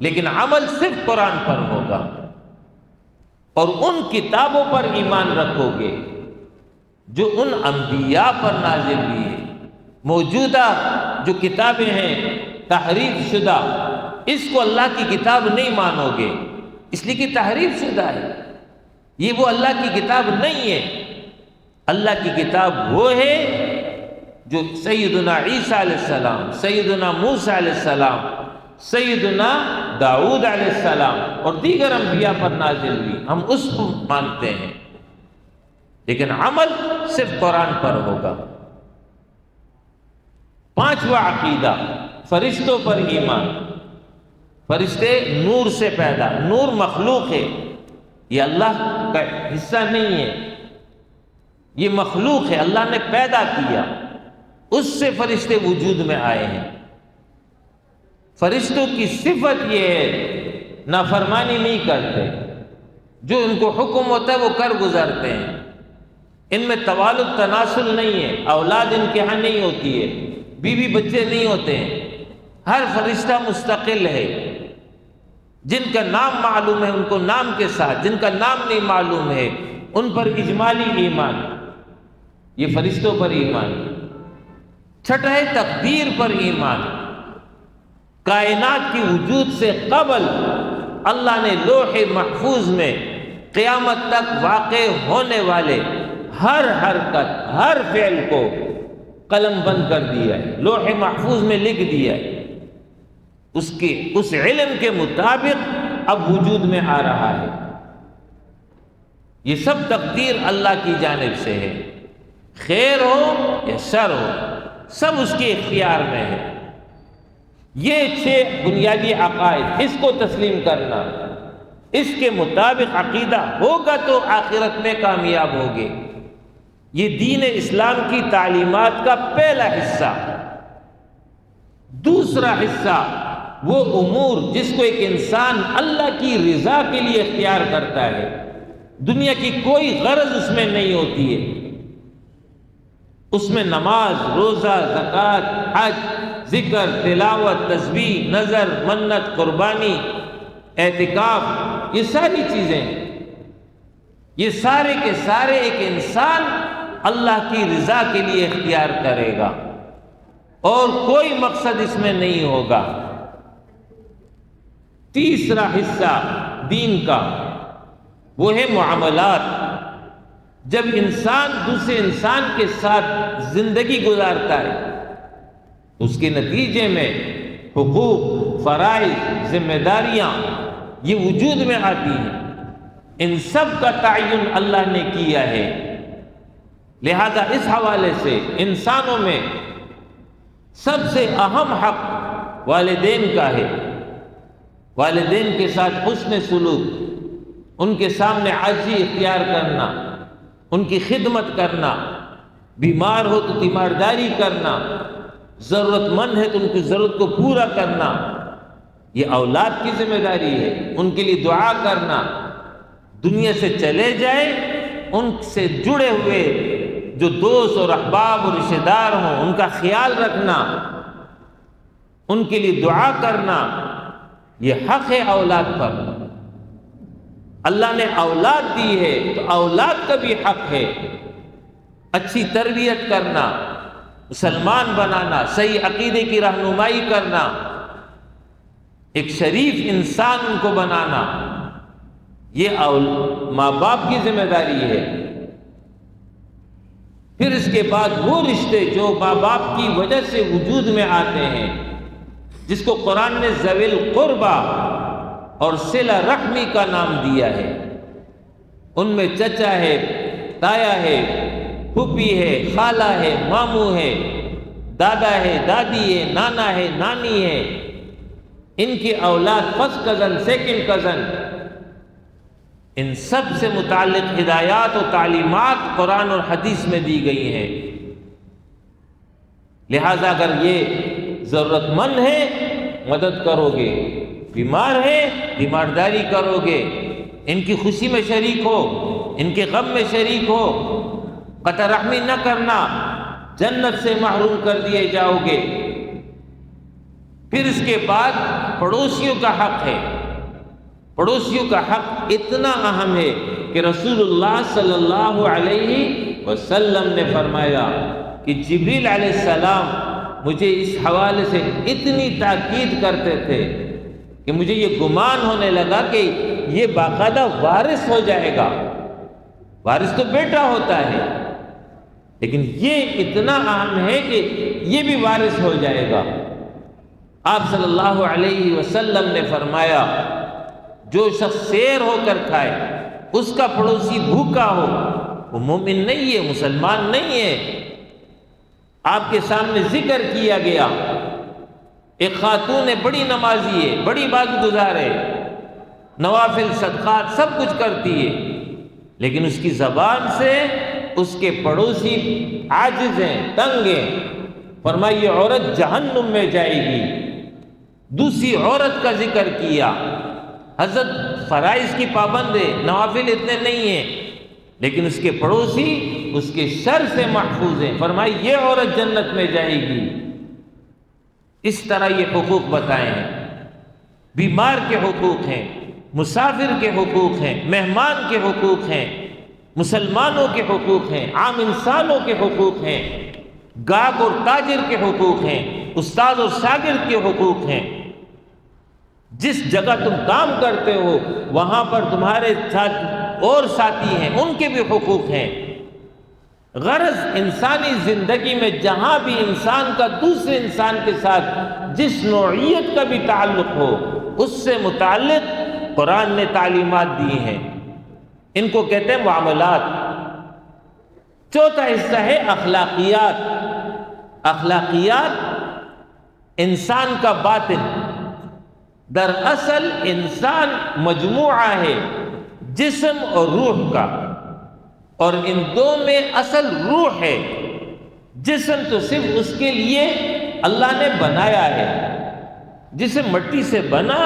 لیکن عمل صرف قرآن پر ہوگا، اور ان کتابوں پر ایمان رکھو گے جو ان انبیاء پر نازل ہوئی ہے، موجودہ جو کتابیں ہیں تحریف شدہ، اس کو اللہ کی کتاب نہیں مانو گے، اس لیے کہ تحریف شدہ ہے، یہ وہ اللہ کی کتاب نہیں ہے۔ اللہ کی کتاب وہ ہے جو سیدنا عیسیٰ علیہ السلام، سیدنا موسیٰ علیہ السلام، سیدنا داؤد علیہ السلام اور دیگر انبیاء پر نازل ہوئی، ہم اس کو مانتے ہیں، لیکن عمل صرف قرآن پر ہوگا۔ پانچواں عقیدہ، فرشتوں پر ایمان۔ فرشتے نور سے پیدا، نور مخلوق ہے، یہ اللہ کا حصہ نہیں ہے، یہ مخلوق ہے، اللہ نے پیدا کیا، اس سے فرشتے وجود میں آئے ہیں۔ فرشتوں کی صفت یہ ہے نافرمانی نہیں کرتے، جو ان کو حکم ہوتا ہے وہ کر گزرتے ہیں، ان میں توالد تناسل نہیں ہے، اولاد ان کے ہاں نہیں ہوتی ہے، بیوی بچے نہیں ہوتے ہیں، ہر فرشتہ مستقل ہے، جن کا نام معلوم ہے ان کو نام کے ساتھ، جن کا نام نہیں معلوم ہے ان پر اجمالی ایمان، یہ فرشتوں پر ایمان۔ چھٹا ہے تقدیر پر ایمان۔ کائنات کی وجود سے قبل اللہ نے لوح محفوظ میں قیامت تک واقع ہونے والے ہر حرکت، ہر فعل کو قلم بند کر دیا ہے، لوح محفوظ میں لکھ دیا ہے، اس علم کے مطابق اب وجود میں آ رہا ہے۔ یہ سب تقدیر اللہ کی جانب سے ہے، خیر ہو یا شر ہو سب اس کے اختیار میں ہے۔ یہ 6 بنیادی عقائد، اس کو تسلیم کرنا، اس کے مطابق عقیدہ ہوگا تو آخرت میں کامیاب ہوگے۔ یہ دین اسلام کی تعلیمات کا پہلا حصہ۔ دوسرا حصہ وہ امور جس کو ایک انسان اللہ کی رضا کے لیے اختیار کرتا ہے، دنیا کی کوئی غرض اس میں نہیں ہوتی ہے، اس میں نماز، روزہ، زکوٰۃ، حج، ذکر، تلاوت، تسبیح، نذر، منت، قربانی، اعتکاف، یہ ساری چیزیں، یہ سارے کے سارے ایک انسان اللہ کی رضا کے لیے اختیار کرے گا اور کوئی مقصد اس میں نہیں ہوگا۔ تیسرا حصہ دین کا وہ ہے معاملات۔ جب انسان دوسرے انسان کے ساتھ زندگی گزارتا ہے تو اس کے نتیجے میں حقوق، فرائض، ذمہ داریاں یہ وجود میں آتی ہیں، ان سب کا تعین اللہ نے کیا ہے۔ لہذا اس حوالے سے انسانوں میں سب سے اہم حق والدین کا ہے۔ والدین کے ساتھ حسن سلوک، ان کے سامنے عاجزی اختیار کرنا، ان کی خدمت کرنا، بیمار ہو تو تیمارداری کرنا، ضرورت مند ہے تو ان کی ضرورت کو پورا کرنا، یہ اولاد کی ذمہ داری ہے۔ ان کے لیے دعا کرنا، دنیا سے چلے جائیں ان سے جڑے ہوئے جو دوست اور احباب اور رشتہ دار ہوں ان کا خیال رکھنا، ان کے لیے دعا کرنا، یہ حق ہے اولاد پر۔ اللہ نے اولاد دی ہے تو اولاد کا بھی حق ہے اچھی تربیت کرنا، مسلمان بنانا، صحیح عقیدے کی رہنمائی کرنا، ایک شریف انسان ان کو بنانا، یہ ماں باپ کی ذمہ داری ہے۔ پھر اس کے بعد وہ رشتے جو ماں باپ کی وجہ سے وجود میں آتے ہیں، جس کو قرآن نے ذوی القربہ اور صلہ رحمی کا نام دیا ہے، ان میں چچا ہے، تایا ہے، پھوپھی ہے، خالہ ہے، ماموں ہے، دادا ہے، دادی ہے، نانا ہے، نانی ہے، ان کی اولاد، فرسٹ کزن، سیکنڈ کزن، ان سب سے متعلق ہدایات و تعلیمات قرآن اور حدیث میں دی گئی ہیں۔ لہذا اگر یہ ضرورت مند ہے مدد کرو گے، بیمار ہے بیمارداری کرو گے، ان کی خوشی میں شریک ہو، ان کے غم میں شریک ہو، قطع رحمی نہ کرنا، جنت سے محروم کر دیے جاؤ گے۔ پھر اس کے بعد پڑوسیوں کا حق ہے۔ پڑوسیوں کا حق اتنا اہم ہے کہ رسول اللہ صلی اللہ علیہ وسلم نے فرمایا کہ جبریل علیہ السلام مجھے اس حوالے سے اتنی تاکید کرتے تھے کہ مجھے یہ گمان ہونے لگا کہ یہ باقاعدہ وارث ہو جائے گا. وارث تو بیٹا ہوتا ہے، لیکن یہ اتنا اہم ہے کہ یہ بھی وارث ہو جائے گا. آپ صلی اللہ علیہ وسلم نے فرمایا جو شخص سیر ہو کر کھائے اس کا پڑوسی بھوکا ہو وہ مومن نہیں ہے، مسلمان نہیں ہے. آپ کے سامنے ذکر کیا گیا ایک خاتون ہے، بڑی نمازی ہے، بڑی عبادت گزار ہے، نوافل صدقات سب کچھ کرتی ہے، لیکن اس کی زبان سے اس کے پڑوسی عاجز ہیں، تنگ ہیں. فرمایا یہ عورت جہنم میں جائے گی. دوسری عورت کا ذکر کیا، حضرت فرائض کی پابند ہے، نوافل اتنے نہیں ہیں، لیکن اس کے پڑوسی اس کے شر سے محفوظ ہیں. فرمایا یہ عورت جنت میں جائے گی. اس طرح یہ حقوق بتائے ہیں. بیمار کے حقوق ہیں، مسافر کے حقوق ہیں، مہمان کے حقوق ہیں، مسلمانوں کے حقوق ہیں، عام انسانوں کے حقوق ہیں، گاہک اور تاجر کے حقوق ہیں، استاد اور شاگرد کے حقوق ہیں. جس جگہ تم کام کرتے ہو وہاں پر تمہارے ساتھ اور ساتھی ہیں، ان کے بھی حقوق ہیں. غرض انسانی زندگی میں جہاں بھی انسان کا دوسرے انسان کے ساتھ جس نوعیت کا بھی تعلق ہو اس سے متعلق قرآن نے تعلیمات دی ہیں. ان کو کہتے ہیں معاملات. چوتھا حصہ ہے اخلاقیات. اخلاقیات انسان کا باطن. دراصل انسان مجموعہ ہے جسم اور روح کا، اور ان دو میں اصل روح ہے. جسم تو صرف اس کے لیے اللہ نے بنایا ہے. جسم مٹی سے بنا،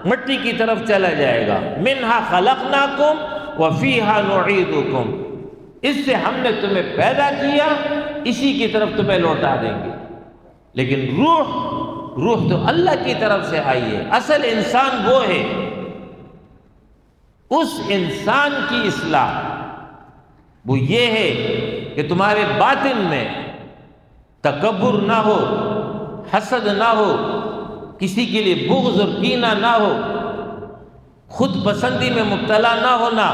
مٹی کی طرف چلا جائے گا. منہا خلقناکم وفیہا نعیدکم. اس سے ہم نے تمہیں پیدا کیا، اسی کی طرف تمہیں لوٹا دیں گے. لیکن روح تو اللہ کی طرف سے آئی ہے. اصل انسان وہ ہے. اس انسان کی اصلاح وہ یہ ہے کہ تمہارے باطن میں تکبر نہ ہو، حسد نہ ہو، کسی کے لیے بغض اور کینہ نہ ہو، خود پسندی میں مبتلا نہ ہونا،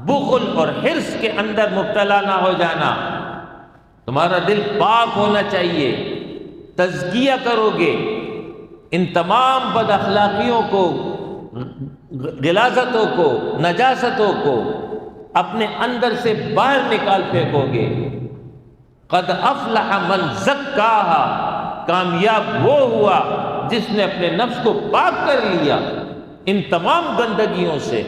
بخل اور حرص کے اندر مبتلا نہ ہو جانا. تمہارا دل پاک ہونا چاہیے. تزکیہ کرو گے، ان تمام بد اخلاقیوں کو، غلاظتوں کو، نجاستوں کو اپنے اندر سے باہر نکال پھینکو گے. قد افلح من زکاہا. کامیاب وہ ہوا جس نے اپنے نفس کو پاک کر لیا ان تمام گندگیوں سے.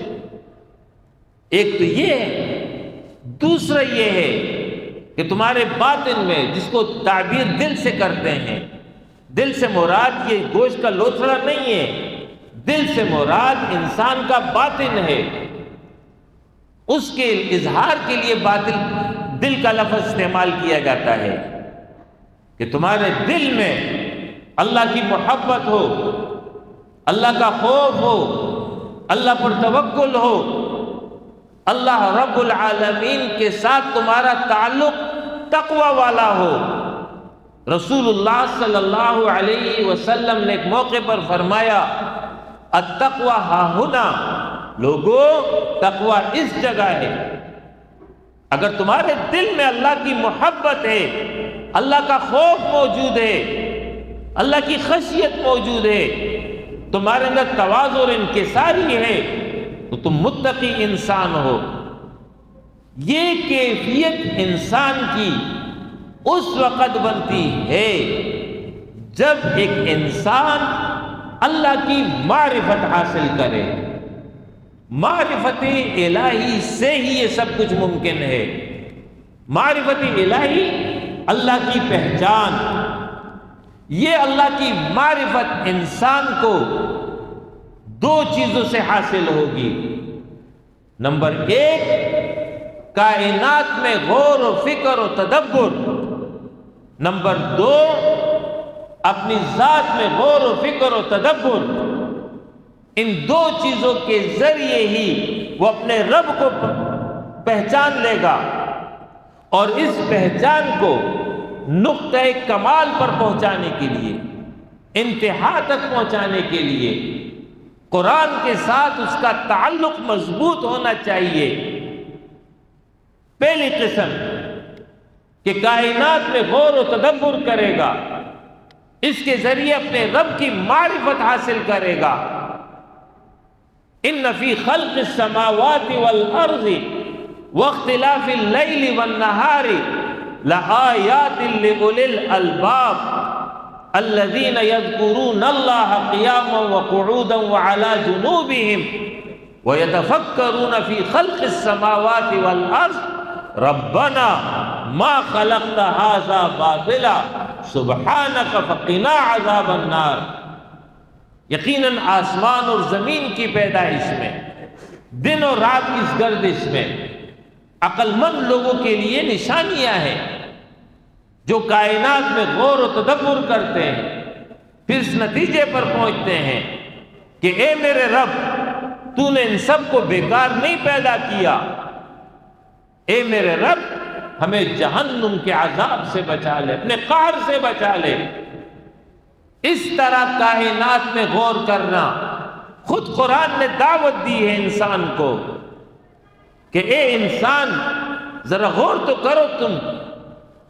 ایک تو یہ ہے. دوسرا یہ ہے کہ تمہارے باطن میں، جس کو تعبیر دل سے کرتے ہیں، دل سے مراد یہ گوشت کا لوتھڑا نہیں ہے، دل سے مراد انسان کا باطن ہے. اس کے اظہار کے لیے دل کا لفظ استعمال کیا جاتا ہے کہ تمہارے دل میں اللہ کی محبت ہو، اللہ کا خوف ہو، اللہ پر توکل ہو، اللہ رب العالمین کے ساتھ تمہارا تعلق تقوی والا ہو. رسول اللہ صلی اللہ علیہ وسلم نے ایک موقع پر فرمایا التقوی ہاہنا. لوگو تقوی اس جگہ ہے. اگر تمہارے دل میں اللہ کی محبت ہے، اللہ کا خوف موجود ہے، اللہ کی خشیت موجود ہے، تمہارے اندر تواضع اور انکساری ہے، تو تم متقی انسان ہو. یہ کیفیت انسان کی اس وقت بنتی ہے جب ایک انسان اللہ کی معرفت حاصل کرے. معرفت الہی سے ہی یہ سب کچھ ممکن ہے. معرفت الہی اللہ کی پہچان. یہ اللہ کی معرفت انسان کو دو چیزوں سے حاصل ہوگی. نمبر ایک، کائنات میں غور و فکر و تدبر. نمبر دو، اپنی ذات میں غور و فکر و تدبر. ان دو چیزوں کے ذریعے ہی وہ اپنے رب کو پہچان لے گا، اور اس پہچان کو نقطہ کمال پر پہنچانے کے لیے، انتہا تک پہنچانے کے لیے قرآن کے ساتھ اس کا تعلق مضبوط ہونا چاہیے۔ پہلی قسم کہ کائنات میں غور و تدبر کرے گا، اس کے ذریعے اپنے رب کی معرفت حاصل کرے گا۔ ان فی خلق السماوات والارض واختلاف اللیل والنہار لآیات لأولی الالباب الذین یذکرون اللہ قیاما وقعودا وعلی جنوبہم ویتفکرون فی خلق السماوات والارض ربنا ما خلقت ھذا باطلا سبحانک فقنا عذاب النار۔ یقیناً آسمان اور زمین کی پیدائش میں، دن اور رات کی اس گردش میں عقل مند لوگوں کے لیے نشانیاں ہیں، جو کائنات میں غور و تدبر کرتے ہیں، پھر اس نتیجے پر پہنچتے ہیں کہ اے میرے رب، تو نے ان سب کو بیکار نہیں پیدا کیا، اے میرے رب ہمیں جہنم کے عذاب سے بچا لے، اپنے قہر سے بچا لے۔ اس طرح کائنات میں غور کرنا، خود قرآن نے دعوت دی ہے انسان کو کہ اے انسان ذرا غور تو کرو تم۔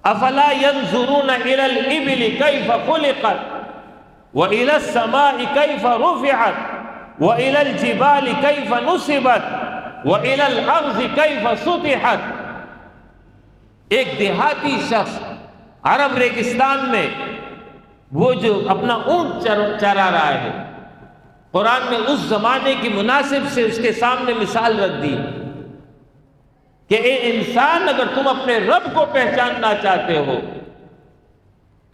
افلا ينظرون الى الابل كيف خلقت والى السماء كيف رفعت والى الجبال كيف نصبت والى الارض كيف سطحت۔ ایک دیہاتی شخص عرب ریگستان میں وہ جو اپنا اونٹ چرا رہا ہے، قرآن نے اس زمانے کی مناسب سے اس کے سامنے مثال رکھ دی کہ اے انسان، اگر تم اپنے رب کو پہچاننا چاہتے ہو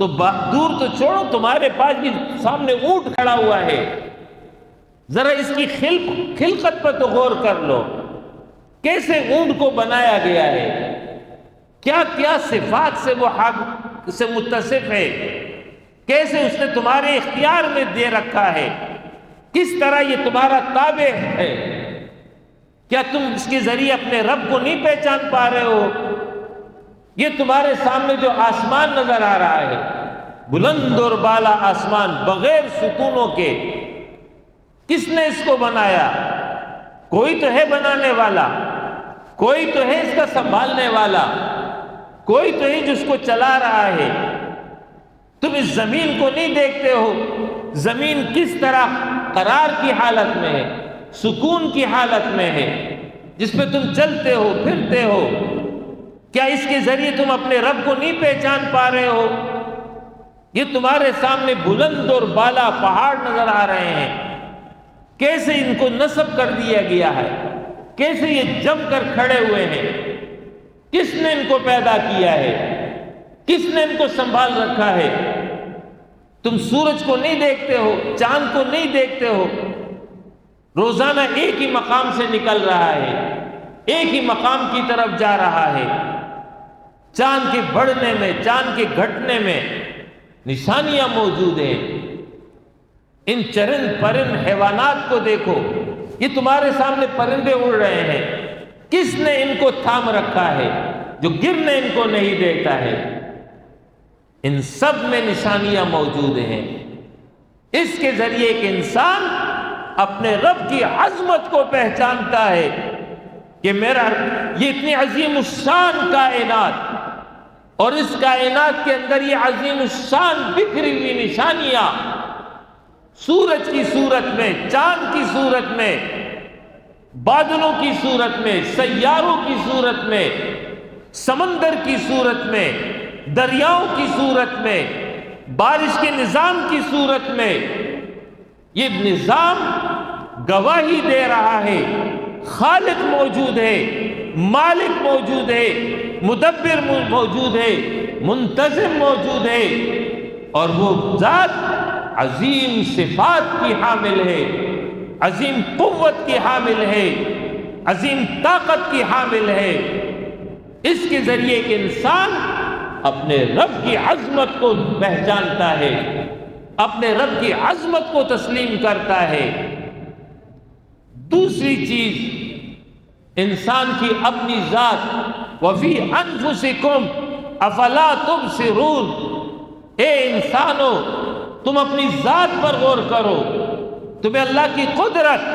تو دور تو چھوڑو، تمہارے پاس بھی سامنے اونٹ کھڑا ہوا ہے، ذرا اس کی خلقت پر تو غور کر لو، کیسے اونٹ کو بنایا گیا ہے، کیا کیا صفات سے وہ حق سے متصف ہے، کیسے اس نے تمہارے اختیار میں دے رکھا ہے، کس طرح یہ تمہارا تابع ہے۔ کیا تم اس کے ذریعے اپنے رب کو نہیں پہچان پا رہے ہو؟ یہ تمہارے سامنے جو آسمان نظر آ رہا ہے، بلند اور بالا آسمان بغیر ستونوں کے، کس نے اس کو بنایا؟ کوئی تو ہے بنانے والا، کوئی تو ہے اس کا سنبھالنے والا، کوئی تو ہے جو اس کو چلا رہا ہے۔ تم اس زمین کو نہیں دیکھتے ہو، زمین کس طرح قرار کی حالت میں ہے، سکون کی حالت میں ہے، جس پہ تم چلتے ہو پھرتے ہو۔ کیا اس کے ذریعے تم اپنے رب کو نہیں پہچان پا رہے ہو؟ یہ تمہارے سامنے بلند اور بالا پہاڑ نظر آ رہے ہیں، کیسے ان کو نصب کر دیا گیا ہے، کیسے یہ جم کر کھڑے ہوئے ہیں، کس نے ان کو پیدا کیا ہے، کس نے ان کو سنبھال رکھا ہے؟ تم سورج کو نہیں دیکھتے ہو، چاند کو نہیں دیکھتے ہو، روزانہ ایک ہی مقام سے نکل رہا ہے، ایک ہی مقام کی طرف جا رہا ہے۔ چاند کے بڑھنے میں، چاند کے گھٹنے میں نشانیاں موجود ہیں۔ ان چرند پرند حیوانات کو دیکھو، یہ تمہارے سامنے پرندے اڑ رہے ہیں، کس نے ان کو تھام رکھا ہے جو گرنے ان کو نہیں دیتا ہے؟ ان سب میں نشانیاں موجود ہیں۔ اس کے ذریعے ایک انسان اپنے رب کی عظمت کو پہچانتا ہے کہ میرا یہ اتنی عظیم الشان کائنات، اور اس کائنات کے اندر یہ عظیم الشان بکھری ہوئی نشانیاں، سورج کی صورت میں، چاند کی صورت میں، بادلوں کی صورت میں، سیاروں کی صورت میں، سمندر کی صورت میں، دریاؤں کی صورت میں، بارش کے نظام کی صورت میں، یہ نظام گواہی دے رہا ہے خالق موجود ہے، مالک موجود ہے، مدبر موجود ہے، منتظم موجود ہے، اور وہ ذات عظیم صفات کی حامل ہے، عظیم قوت کی حامل ہے، عظیم طاقت کی حامل ہے۔ اس کے ذریعے ایک انسان اپنے رب کی عظمت کو پہچانتا ہے، اپنے رب کی عظمت کو تسلیم کرتا ہے۔ دوسری چیز، انسان کی اپنی ذات، وَفِي أَنفُسِكُمْ افلا تبصرون، اے انسانو تم اپنی ذات پر غور کرو، تمہیں اللہ کی قدرت،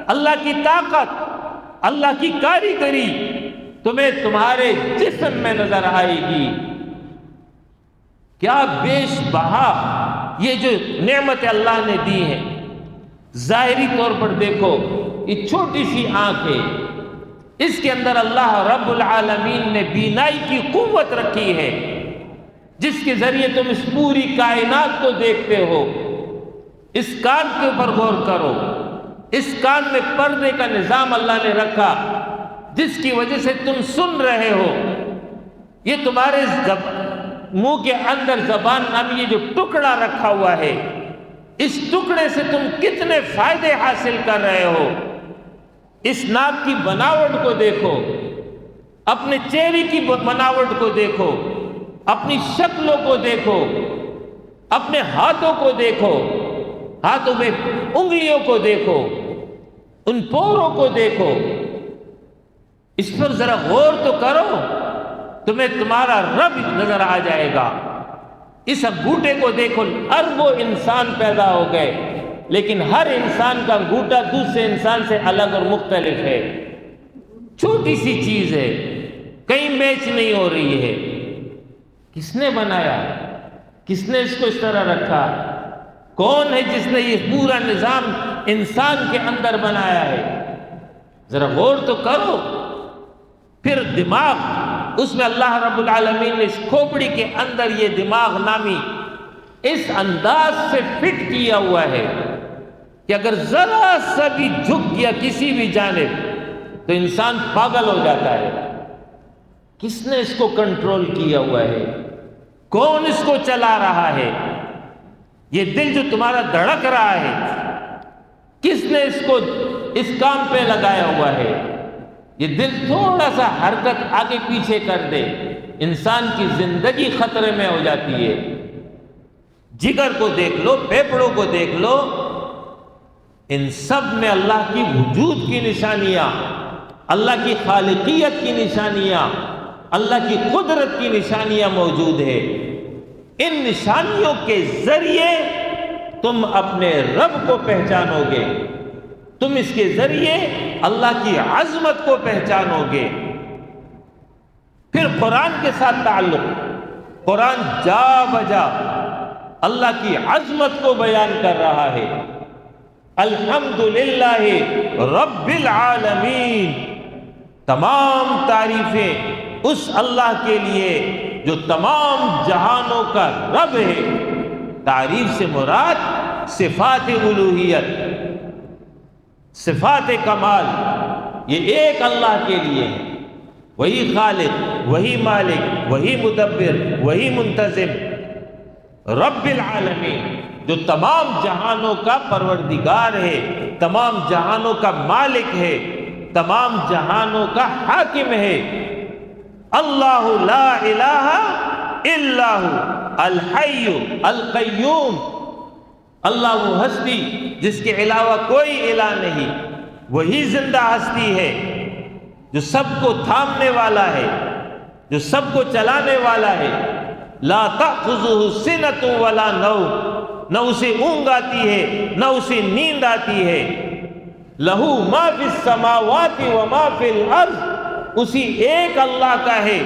اللہ کی طاقت، اللہ کی کاریگری تمہیں تمہارے جسم میں نظر آئے گی۔ کیا بیش بہا یہ جو نعمت اللہ نے دی ہے۔ ظاہری طور پر دیکھو، یہ چھوٹی سی آنکھ ہے، اس کے اندر اللہ رب العالمین نے بینائی کی قوت رکھی ہے، جس کے ذریعے تم اس پوری کائنات کو دیکھتے ہو۔ اس کان کے اوپر غور کرو، اس کان میں پردے کا نظام اللہ نے رکھا، جس کی وجہ سے تم سن رہے ہو۔ یہ تمہارے منہ کے اندر زبان نامی یہ جو ٹکڑا رکھا ہوا ہے، اس ٹکڑے سے تم کتنے فائدے حاصل کر رہے ہو۔ اس ناک کی بناوٹ کو دیکھو، اپنے چہرے کی بناوٹ کو دیکھو، اپنی شکلوں کو دیکھو، اپنے ہاتھوں کو دیکھو، ہاتھوں میں انگلیوں کو دیکھو، ان پوروں کو دیکھو، اس پر ذرا غور تو کرو، تمہیں تمہارا رب نظر آ جائے گا۔ اس انگوٹھے کو دیکھو، اربوں انسان پیدا ہو گئے، لیکن ہر انسان کا انگوٹھا دوسرے انسان سے الگ اور مختلف ہے۔ چھوٹی سی چیز ہے، کہیں میچ نہیں ہو رہی ہے۔ کس نے بنایا؟ کس نے اس کو اس طرح رکھا؟ کون ہے جس نے یہ پورا نظام انسان کے اندر بنایا ہے؟ ذرا غور تو کرو۔ پھر دماغ، اس میں اللہ رب العالمین نے اس کھوپڑی کے اندر یہ دماغ نامی اس انداز سے فٹ کیا ہوا ہے کہ اگر ذرا سا بھی جھک گیا کسی بھی جانب تو انسان پاگل ہو جاتا ہے۔ کس نے اس کو کنٹرول کیا ہوا ہے؟ کون اس کو چلا رہا ہے؟ یہ دل جو تمہارا دھڑک رہا ہے، کس نے اس کو اس کام پہ لگایا ہوا ہے؟ یہ دل تھوڑا سا حرکت آگے پیچھے کر دے، انسان کی زندگی خطرے میں ہو جاتی ہے۔ جگر کو دیکھ لو، پھیپھڑوں کو دیکھ لو، ان سب میں اللہ کی وجود کی نشانیاں، اللہ کی خالقیت کی نشانیاں، اللہ کی قدرت کی نشانیاں موجود ہے۔ ان نشانیوں کے ذریعے تم اپنے رب کو پہچانو گے، تم اس کے ذریعے اللہ کی عظمت کو پہچانو گے۔ پھر قرآن کے ساتھ تعلق، قرآن جا بجا اللہ کی عظمت کو بیان کر رہا ہے۔ الحمدللہ رب العالمین، تمام تعریفیں اس اللہ کے لیے جو تمام جہانوں کا رب ہے۔ تعریف سے مراد صفات الوہیت، صفات کمال، یہ ایک اللہ کے لیے ہے۔ وہی خالق، وہی مالک، وہی مدبر، وہی منتظم، رب العالمین، جو تمام جہانوں کا پروردگار ہے، تمام جہانوں کا مالک ہے، تمام جہانوں کا حاکم ہے۔ اللہ لا الہ الا ہو الحی القیوم، اللہ وہ ہستی جس کے علاوہ کوئی الہ نہیں، وہی زندہ ہستی ہے جو سب کو تھامنے والا ہے، جو سب کو چلانے والا ہے۔ لا تأخذہ سنۃ ولا نوم، نہ اسے اونگ آتی ہے نہ اسے نیند آتی ہے۔ لہ ما فی السماوات وما فی الارض، اسی ایک اللہ کا ہے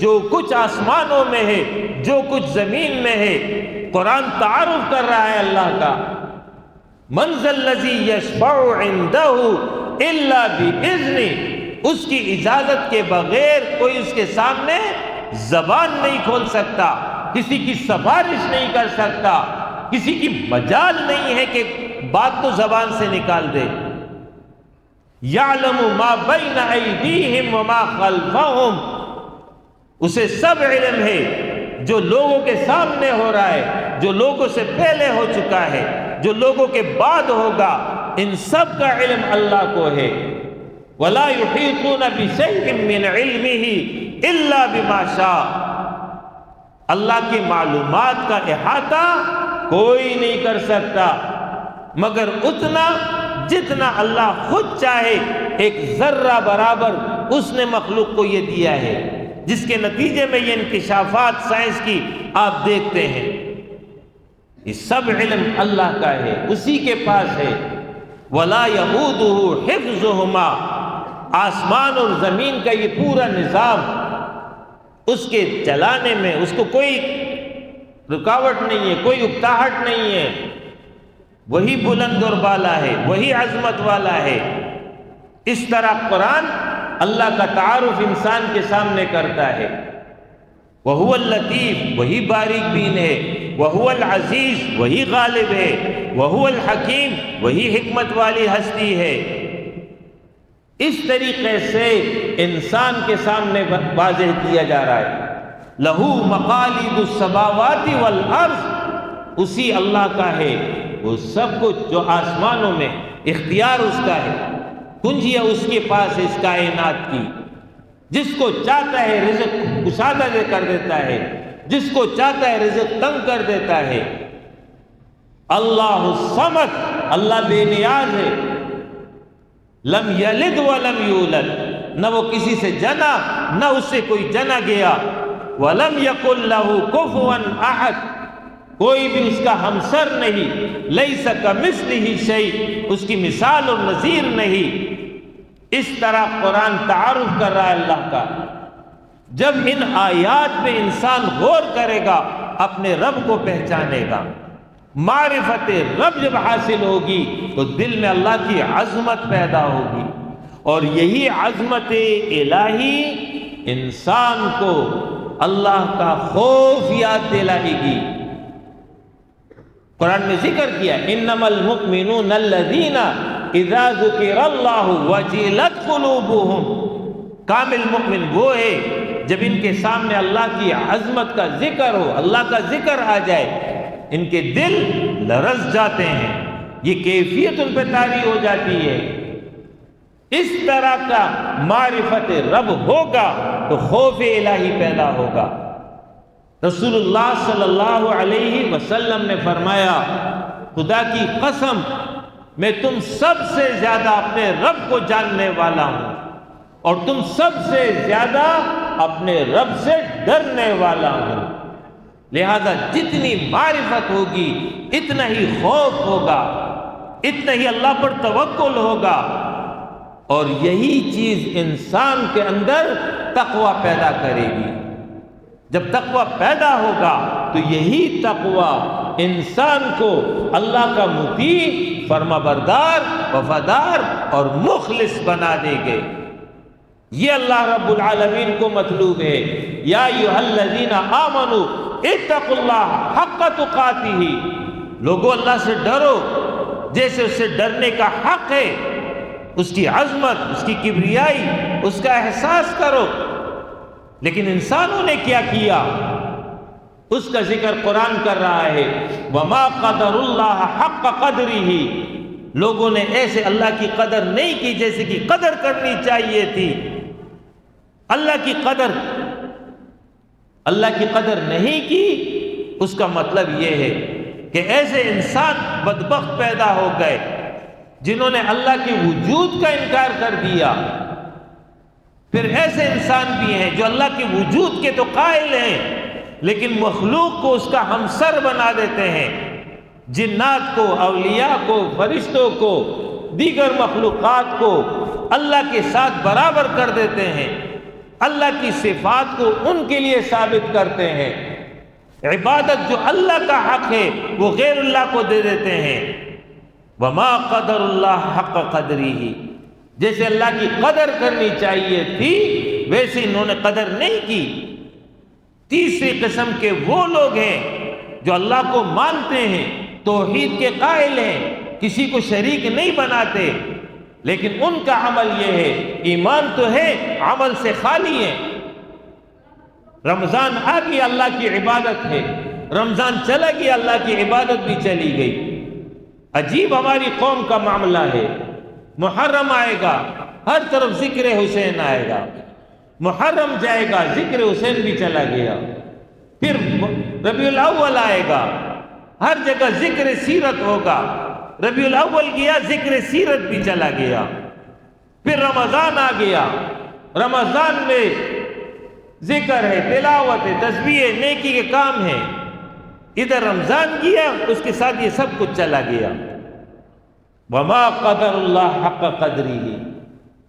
جو کچھ آسمانوں میں ہے، جو کچھ زمین میں ہے۔ قرآن تعارف کر رہا ہے اللہ کا۔ من ذا الذی یشفع عندہ الا بإذنہ، اس کی اجازت کے بغیر کوئی اس کے سامنے زبان نہیں کھول سکتا، کسی کی سفارش نہیں کر سکتا، کسی کی مجال نہیں ہے کہ بات تو زبان سے نکال دے۔ یعلم ما بین ایدیہم وما خلفہم، اسے سب علم ہے جو لوگوں کے سامنے ہو رہا ہے، جو لوگوں سے پہلے ہو چکا ہے، جو لوگوں کے بعد ہوگا، ان سب کا علم اللہ کو ہے۔ ولا یحیطون بشیء من علمہ الا بما شاء، اللہ کی معلومات کا احاطہ کوئی نہیں کر سکتا مگر اتنا جتنا اللہ خود چاہے۔ ایک ذرہ برابر اس نے مخلوق کو یہ دیا ہے۔ جس کے نتیجے میں یہ انکشافات سائنس کی آپ دیکھتے ہیں، یہ سب علم اللہ کا ہے، اسی کے پاس ہے۔ وَلَا يَئُودُهُ حِفْظُهُمَا، آسمان اور زمین کا یہ پورا نظام اس کے چلانے میں اس کو کوئی رکاوٹ نہیں ہے، کوئی اکتاہٹ نہیں ہے، وہی بلند اور بالا ہے، وہی عظمت والا ہے۔ اس طرح قرآن اللہ کا تعارف انسان کے سامنے کرتا ہے۔ وَهُوَ اللَّطِيفُ، وہی باریک بین ہے، وَهُوَ الْعَزِيزُ، وہی غالب ہے، وَهُوَ الْحَكِيمُ، وہی حکمت والی ہستی ہے۔ اس طریقے سے انسان کے سامنے واضح کیا جا رہا ہے۔ لَهُ مَقَالِيدُ السَّمَاوَاتِ وَالْأَرْضِ، اسی اللہ کا ہے وہ سب کچھ جو آسمانوں میں، اختیار اس کا ہے، کنجیاں اس کے پاس اس کائنات کی۔ جس کو چاہتا ہے رزق کشادہ کر دیتا ہے، جس کو چاہتا ہے رزق تنگ کر دیتا ہے۔ اللہ الصمد، اللہ بے نیاز ہے، لم یلد ولم یولد، نہ وہ کسی سے جنا نہ اس سے کوئی جنا گیا۔ ولم یکن لہ کفوا احد، کوئی بھی اس کا ہمسر نہیں۔ لیس کمثلہ شیء، اس کی مثال اور نظیر نہیں۔ اس طرح قرآن تعارف کر رہا ہے اللہ کا۔ جب ان آیات پہ انسان غور کرے گا اپنے رب کو پہچانے گا، معرفت رب جب حاصل ہوگی تو دل میں اللہ کی عظمت پیدا ہوگی، اور یہی عظمت الہی انسان کو اللہ کا خوف یاد دلائے گی۔ قرآن میں ذکر کیا انما المؤمنون الذین اذا ذکر اللہ وجلت قلوبهم، کامل مومن وہ ہے جب ان کے سامنے اللہ کی عظمت کا ذکر ہو، اللہ کا ذکر آ جائے، ان کے دل لرز جاتے ہیں، یہ کیفیت ان پہ طاری ہو جاتی ہے۔ اس طرح کا معرفت رب ہوگا تو خوف الہی پیدا ہوگا۔ رسول اللہ صلی اللہ علیہ وسلم نے فرمایا خدا کی قسم میں تم سب سے زیادہ اپنے رب کو جاننے والا ہوں، اور تم سب سے زیادہ اپنے رب سے ڈرنے والا ہوں۔ لہذا جتنی معرفت ہوگی اتنا ہی خوف ہوگا، اتنا ہی اللہ پر توکل ہوگا، اور یہی چیز انسان کے اندر تقوی پیدا کرے گی۔ جب تقوی پیدا ہوگا تو یہی تقوی انسان کو اللہ کا مطیع، فرما بردار، وفادار اور مخلص بنا دے گے۔ یہ اللہ رب العالمین کو مطلوب ہے۔ یا ایھا الذین آمنوا اتقوا اللہ حق تقاتہ، لوگو اللہ سے ڈرو جیسے اس سے ڈرنے کا حق ہے، اس کی عظمت، اس کی کبریائی، اس کا احساس کرو۔ لیکن انسانوں نے کیا کیا؟ اس کا ذکر قرآن کر رہا ہے، وما قدر اللہ حق قدرہ، لوگوں نے ایسے اللہ کی قدر نہیں کی جیسے کہ قدر کرنی چاہیے تھی۔ اللہ کی قدر نہیں کی، اس کا مطلب یہ ہے کہ ایسے انسان بدبخت پیدا ہو گئے جنہوں نے اللہ کے وجود کا انکار کر دیا۔ پھر ایسے انسان بھی ہیں جو اللہ کے وجود کے تو قائل ہیں لیکن مخلوق کو اس کا ہمسر بنا دیتے ہیں، جنات کو، اولیاء کو، فرشتوں کو، دیگر مخلوقات کو اللہ کے ساتھ برابر کر دیتے ہیں، اللہ کی صفات کو ان کے لیے ثابت کرتے ہیں۔ عبادت جو اللہ کا حق ہے وہ غیر اللہ کو دے دیتے ہیں۔ وما قدر اللہ حق قدرہ، جیسے اللہ کی قدر کرنی چاہیے تھی ویسے انہوں نے قدر نہیں کی۔ تیسری قسم کے وہ لوگ ہیں جو اللہ کو مانتے ہیں، توحید کے قائل ہیں، کسی کو شریک نہیں بناتے، لیکن ان کا عمل یہ ہے، ایمان تو ہے عمل سے خالی ہے۔ رمضان آ گیا اللہ کی عبادت ہے، رمضان چلا گیا اللہ کی عبادت بھی چلی گئی۔ عجیب ہماری قوم کا معاملہ ہے، محرم آئے گا ہر طرف ذکر حسین آئے گا، محرم جائے گا ذکر حسین بھی چلا گیا، پھر ربیع الاول آئے گا ہر جگہ ذکر سیرت ہوگا، ربیع الاول گیا ذکر سیرت بھی چلا گیا، پھر رمضان آ گیا، رمضان میں ذکر ہے، تلاوت ہے، تسبیح ہے، نیکی کے کام ہیں۔ ادھر رمضان گیا، اس کے ساتھ یہ سب کچھ چلا گیا۔ وما قدر اللہ حق قدرہ،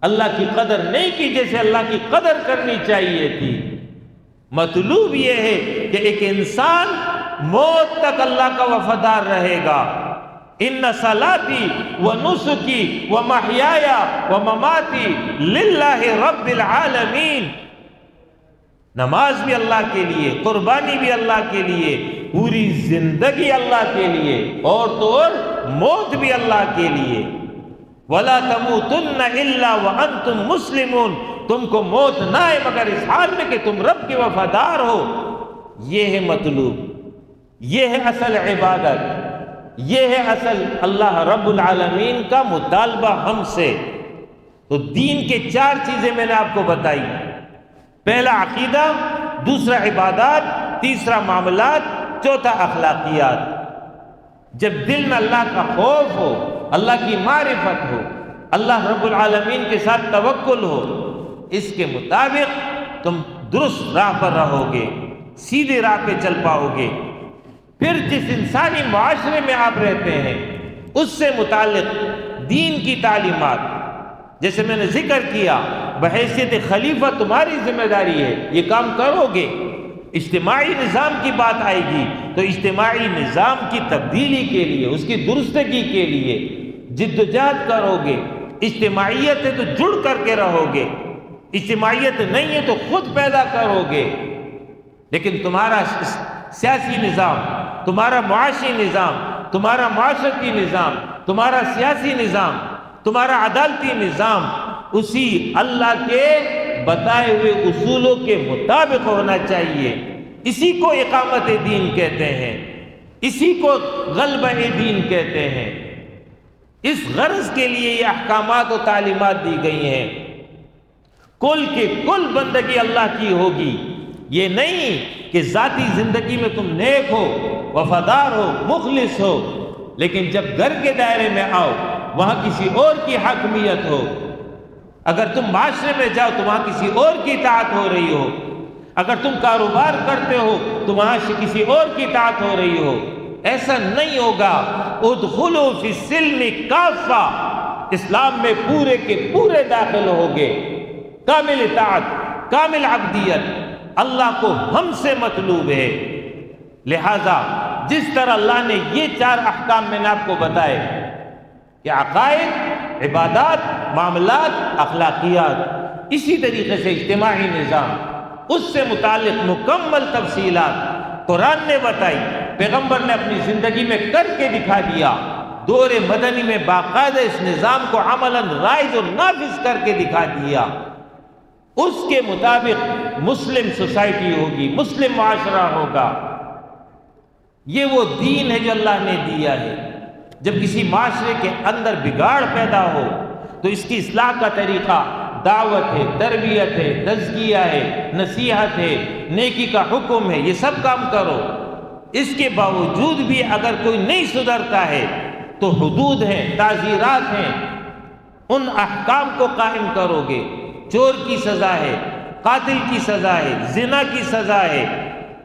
اللہ کی قدر نہیں کی جیسے اللہ کی قدر کرنی چاہیے تھی۔ مطلوب یہ ہے کہ ایک انسان موت تک اللہ کا وفادار رہے گا۔ ان صلاتی و نسکی و محیای و مماتی للہ رب العالمین، نماز بھی اللہ کے لیے، قربانی بھی اللہ کے لیے، پوری زندگی اللہ کے لیے، اور تو اور موت بھی اللہ کے لیے۔ وَلَا تَمُوتُنَّ إِلَّا وَأَنْتُمْ مُسْلِمُونَ، تم کو موت نہ آئے مگر اس حال میں کہ تم رب کے وفادار ہو۔ یہ ہے مطلوب، یہ ہے اصل عبادت، یہ ہے اصل اللہ رب العالمین کا مطالبہ ہم سے۔ تو دین کے 4 چیزیں میں نے آپ کو بتائی، پہلا عقیدہ، دوسرا عبادات، تیسرا معاملات، چوتھا اخلاقیات۔ جب دل میں اللہ کا خوف ہو، اللہ کی معرفت ہو، اللہ رب العالمین کے ساتھ توکل ہو، اس کے مطابق تم درست راہ پر رہو گے، سیدھے راہ پہ چل پاؤ گے۔ پھر جس انسانی معاشرے میں آپ رہتے ہیں اس سے متعلق دین کی تعلیمات، جیسے میں نے ذکر کیا، بحیثیت خلیفہ تمہاری ذمہ داری ہے، یہ کام کرو گے۔ اجتماعی نظام کی بات آئے گی تو اجتماعی نظام کی تبدیلی کے لیے، اس کی درستگی کے لیے جدوجہد کرو گے۔ اجتماعیت ہے تو جڑ کر کے رہو گے، اجتماعیت نہیں ہے تو خود پیدا کرو گے۔ لیکن تمہارا سیاسی نظام، تمہارا معاشی نظام، تمہارا معاشرتی نظام، تمہارا سیاسی نظام، تمہارا عدالتی نظام اسی اللہ کے بتائے ہوئے اصولوں کے مطابق ہونا چاہیے۔ اسی کو اقامت دین کہتے ہیں، اسی کو غلبہ دین کہتے ہیں۔ اس غرض کے لیے یہ احکامات و تعلیمات دی گئی ہیں۔ کل کی کل بندگی اللہ کی ہوگی، یہ نہیں کہ ذاتی زندگی میں تم نیک ہو، وفادار ہو، مخلص ہو، لیکن جب گھر کے دائرے میں آؤ وہاں کسی اور کی حاکمیت ہو۔ اگر تم معاشرے میں جاؤ تو وہاں کسی اور کی اطاعت ہو رہی ہو، اگر تم کاروبار کرتے ہو تو وہاں سے کسی اور کی اطاعت ہو رہی ہو۔ ایسا نہیں ہوگا۔ ادخلوا فی السلم کافہ، اسلام میں پورے کے پورے داخل ہوگے، کامل اطاعت، کامل عبدیت اللہ کو ہم سے مطلوب ہے۔ لہذا جس طرح اللہ نے یہ 4 احکام میں نے آپ کو بتائے کہ عقائد، عبادات، معاملات، اخلاقیات، اسی طریقے سے اجتماعی نظام، اس سے متعلق مکمل تفصیلات قرآن نے بتائی، پیغمبر نے اپنی زندگی میں کر کے دکھا دیا، دور مدنی میں باقاعدہ اس نظام کو عملاً رائج اور نافذ کر کے دکھا دیا۔ اس کے مطابق مسلم سوسائٹی ہوگی، مسلم معاشرہ ہوگا۔ یہ وہ دین ہے جو اللہ نے دیا ہے۔ جب کسی معاشرے کے اندر بگاڑ پیدا ہو تو اس کی اصلاح کا طریقہ دعوت ہے، تربیت ہے، تزکیہ ہے، نصیحت ہے، نیکی کا حکم ہے، یہ سب کام کرو۔ اس کے باوجود بھی اگر کوئی نہیں سدھرتا ہے تو حدود ہیں، تعزیرات ہیں، ان احکام کو قائم کرو گے۔ چور کی سزا ہے، قاتل کی سزا ہے، زنا کی سزا ہے،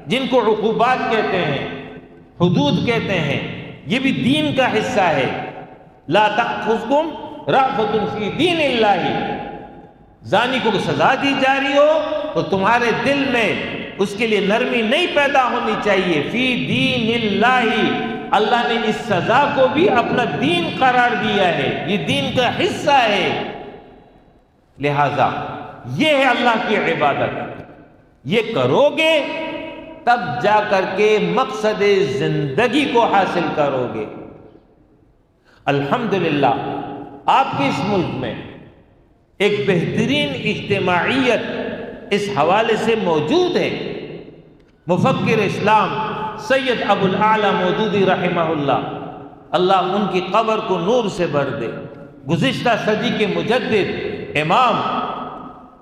جن کو عقوبات کہتے ہیں، حدود کہتے ہیں، یہ بھی دین کا حصہ ہے۔ لا تأخذکم رأفۃ فی دین اللہ، زانی کو سزا دی جا رہی ہو تو تمہارے دل میں اس کے لیے نرمی نہیں پیدا ہونی چاہیے۔ فی دین اللہ، اللہ نے اس سزا کو بھی اپنا دین قرار دیا ہے، یہ دین کا حصہ ہے۔ لہذا یہ ہے اللہ کی عبادت، یہ کرو گے تب جا کر کے مقصد زندگی کو حاصل کرو گے۔ الحمدللہ آپ کے اس ملک میں ایک بہترین اجتماعیت اس حوالے سے موجود ہے۔ مفکر اسلام سید ابو الاعلی مودودی رحمہ اللہ ان کی قبر کو نور سے بھر دے، گزشتہ صدی کے مجدد امام،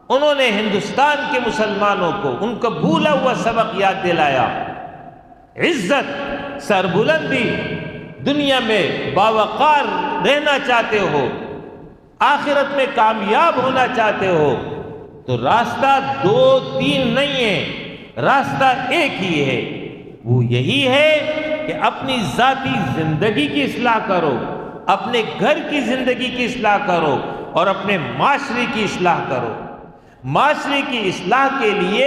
انہوں نے ہندوستان کے مسلمانوں کو ان کا بھولا ہوا سبق یاد دلایا۔ عزت، سربلندی، دنیا میں باوقار رہنا چاہتے ہو، آخرت میں کامیاب ہونا چاہتے ہو تو راستہ 2-3 نہیں ہے، راستہ ایک ہی ہے، وہ یہی ہے کہ اپنی ذاتی زندگی کی اصلاح کرو، اپنے گھر کی زندگی کی اصلاح کرو اور اپنے معاشرے کی اصلاح کرو۔ معاشرے کی اصلاح کے لیے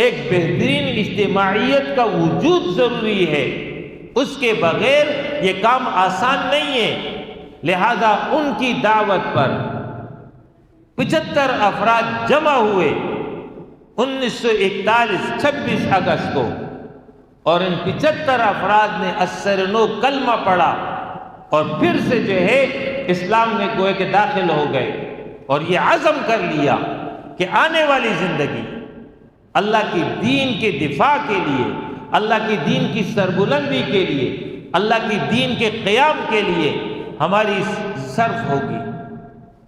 ایک بہترین اجتماعیت کا وجود ضروری ہے، اس کے بغیر یہ کام آسان نہیں ہے۔ لہذا ان کی دعوت پر 75 افراد جمع ہوئے 1941 26 اگست کو، اور ان 75 افراد نے اثر نو کلمہ پڑھا اور پھر سے جو ہے اسلام میں گوئے کہ داخل ہو گئے، اور یہ عزم کر لیا کہ آنے والی زندگی اللہ کی دین کے دفاع کے لیے، اللہ کی دین کی سربلندی کے لیے، اللہ کی دین کے قیام کے لیے ہماری صرف ہوگی۔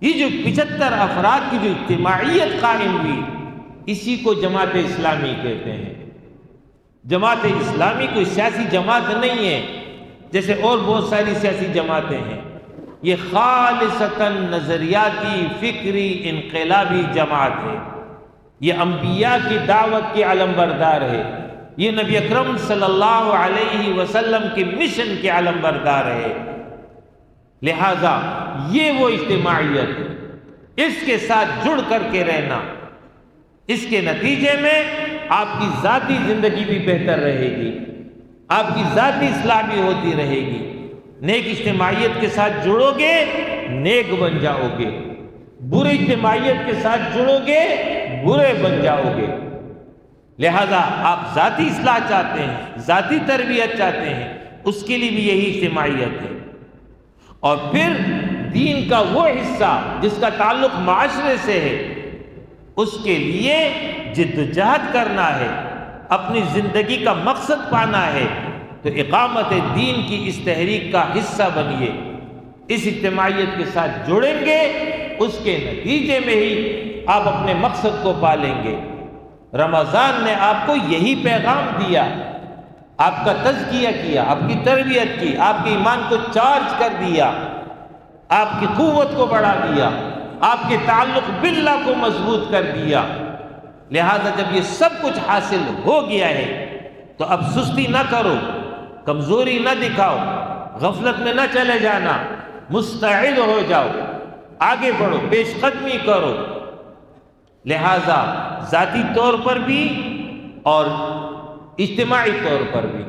یہ جو 75 افراد کی جو اجتماعیت قائم ہوئی، اسی کو جماعت اسلامی کہتے ہیں۔ جماعت اسلامی کوئی سیاسی جماعت نہیں ہے جیسے اور بہت ساری سیاسی جماعتیں ہیں، یہ خالصتاً نظریاتی، فکری، انقلابی جماعت ہے۔ یہ انبیاء کی دعوت کی علم بردار ہے، یہ نبی اکرم صلی اللہ علیہ وسلم کے مشن کے علم بردار ہے۔ لہذا یہ وہ اجتماعیت ہے، اس کے ساتھ جڑ کر کے رہنا، اس کے نتیجے میں آپ کی ذاتی زندگی بھی بہتر رہے گی، آپ کی ذاتی اصلاح بھی ہوتی رہے گی۔ نیک اجتماعیت کے ساتھ جڑو گے، نیک بن جاؤ گے، برے اجتماعیت کے ساتھ جڑو گے، برے بن جاؤ گے۔ لہذا آپ ذاتی اصلاح چاہتے ہیں، ذاتی تربیت چاہتے ہیں، اس کے لیے بھی یہی اجتماعیت ہے۔ اور پھر دین کا وہ حصہ جس کا تعلق معاشرے سے ہے، اس کے لیے جدوجہد کرنا ہے، اپنی زندگی کا مقصد پانا ہے، تو اقامت دین کی اس تحریک کا حصہ بنیے، اس اجتماعیت کے ساتھ جڑیں گے، اس کے نتیجے میں ہی آپ اپنے مقصد کو پالیں گے۔ رمضان نے آپ کو یہی پیغام دیا، آپ کا تزکیہ کیا، آپ کی تربیت کی، آپ کے ایمان کو چارج کر دیا، آپ کی قوت کو بڑھا دیا، آپ کے تعلق باللہ کو مضبوط کر دیا۔ لہذا جب یہ سب کچھ حاصل ہو گیا ہے تو اب سستی نہ کرو، کمزوری نہ دکھاؤ، غفلت میں نہ چلے جانا، مستعد ہو جاؤ، آگے بڑھو، پیش قدمی کرو۔ لہذا ذاتی طور پر بھی اور اجتماعی طور پر بھی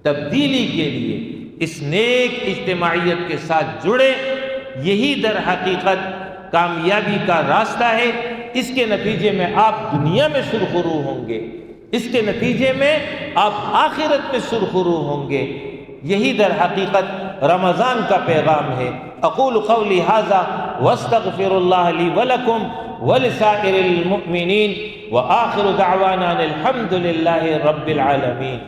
تبدیلی کے لیے اس نیک اجتماعیت کے ساتھ جڑے، یہی در حقیقت کامیابی کا راستہ ہے۔ اس کے نتیجے میں آپ دنیا میں سرخرو ہوں گے، اس کے نتیجے میں آپ آخرت میں سرخرو ہوں گے۔ یہی در حقیقت رمضان کا پیغام ہے۔ اقول قولی ھذا واستغفر اللہ لی ولکم ولسائر المؤمنین وآخر دعوانا الحمد للہ رب العالمین۔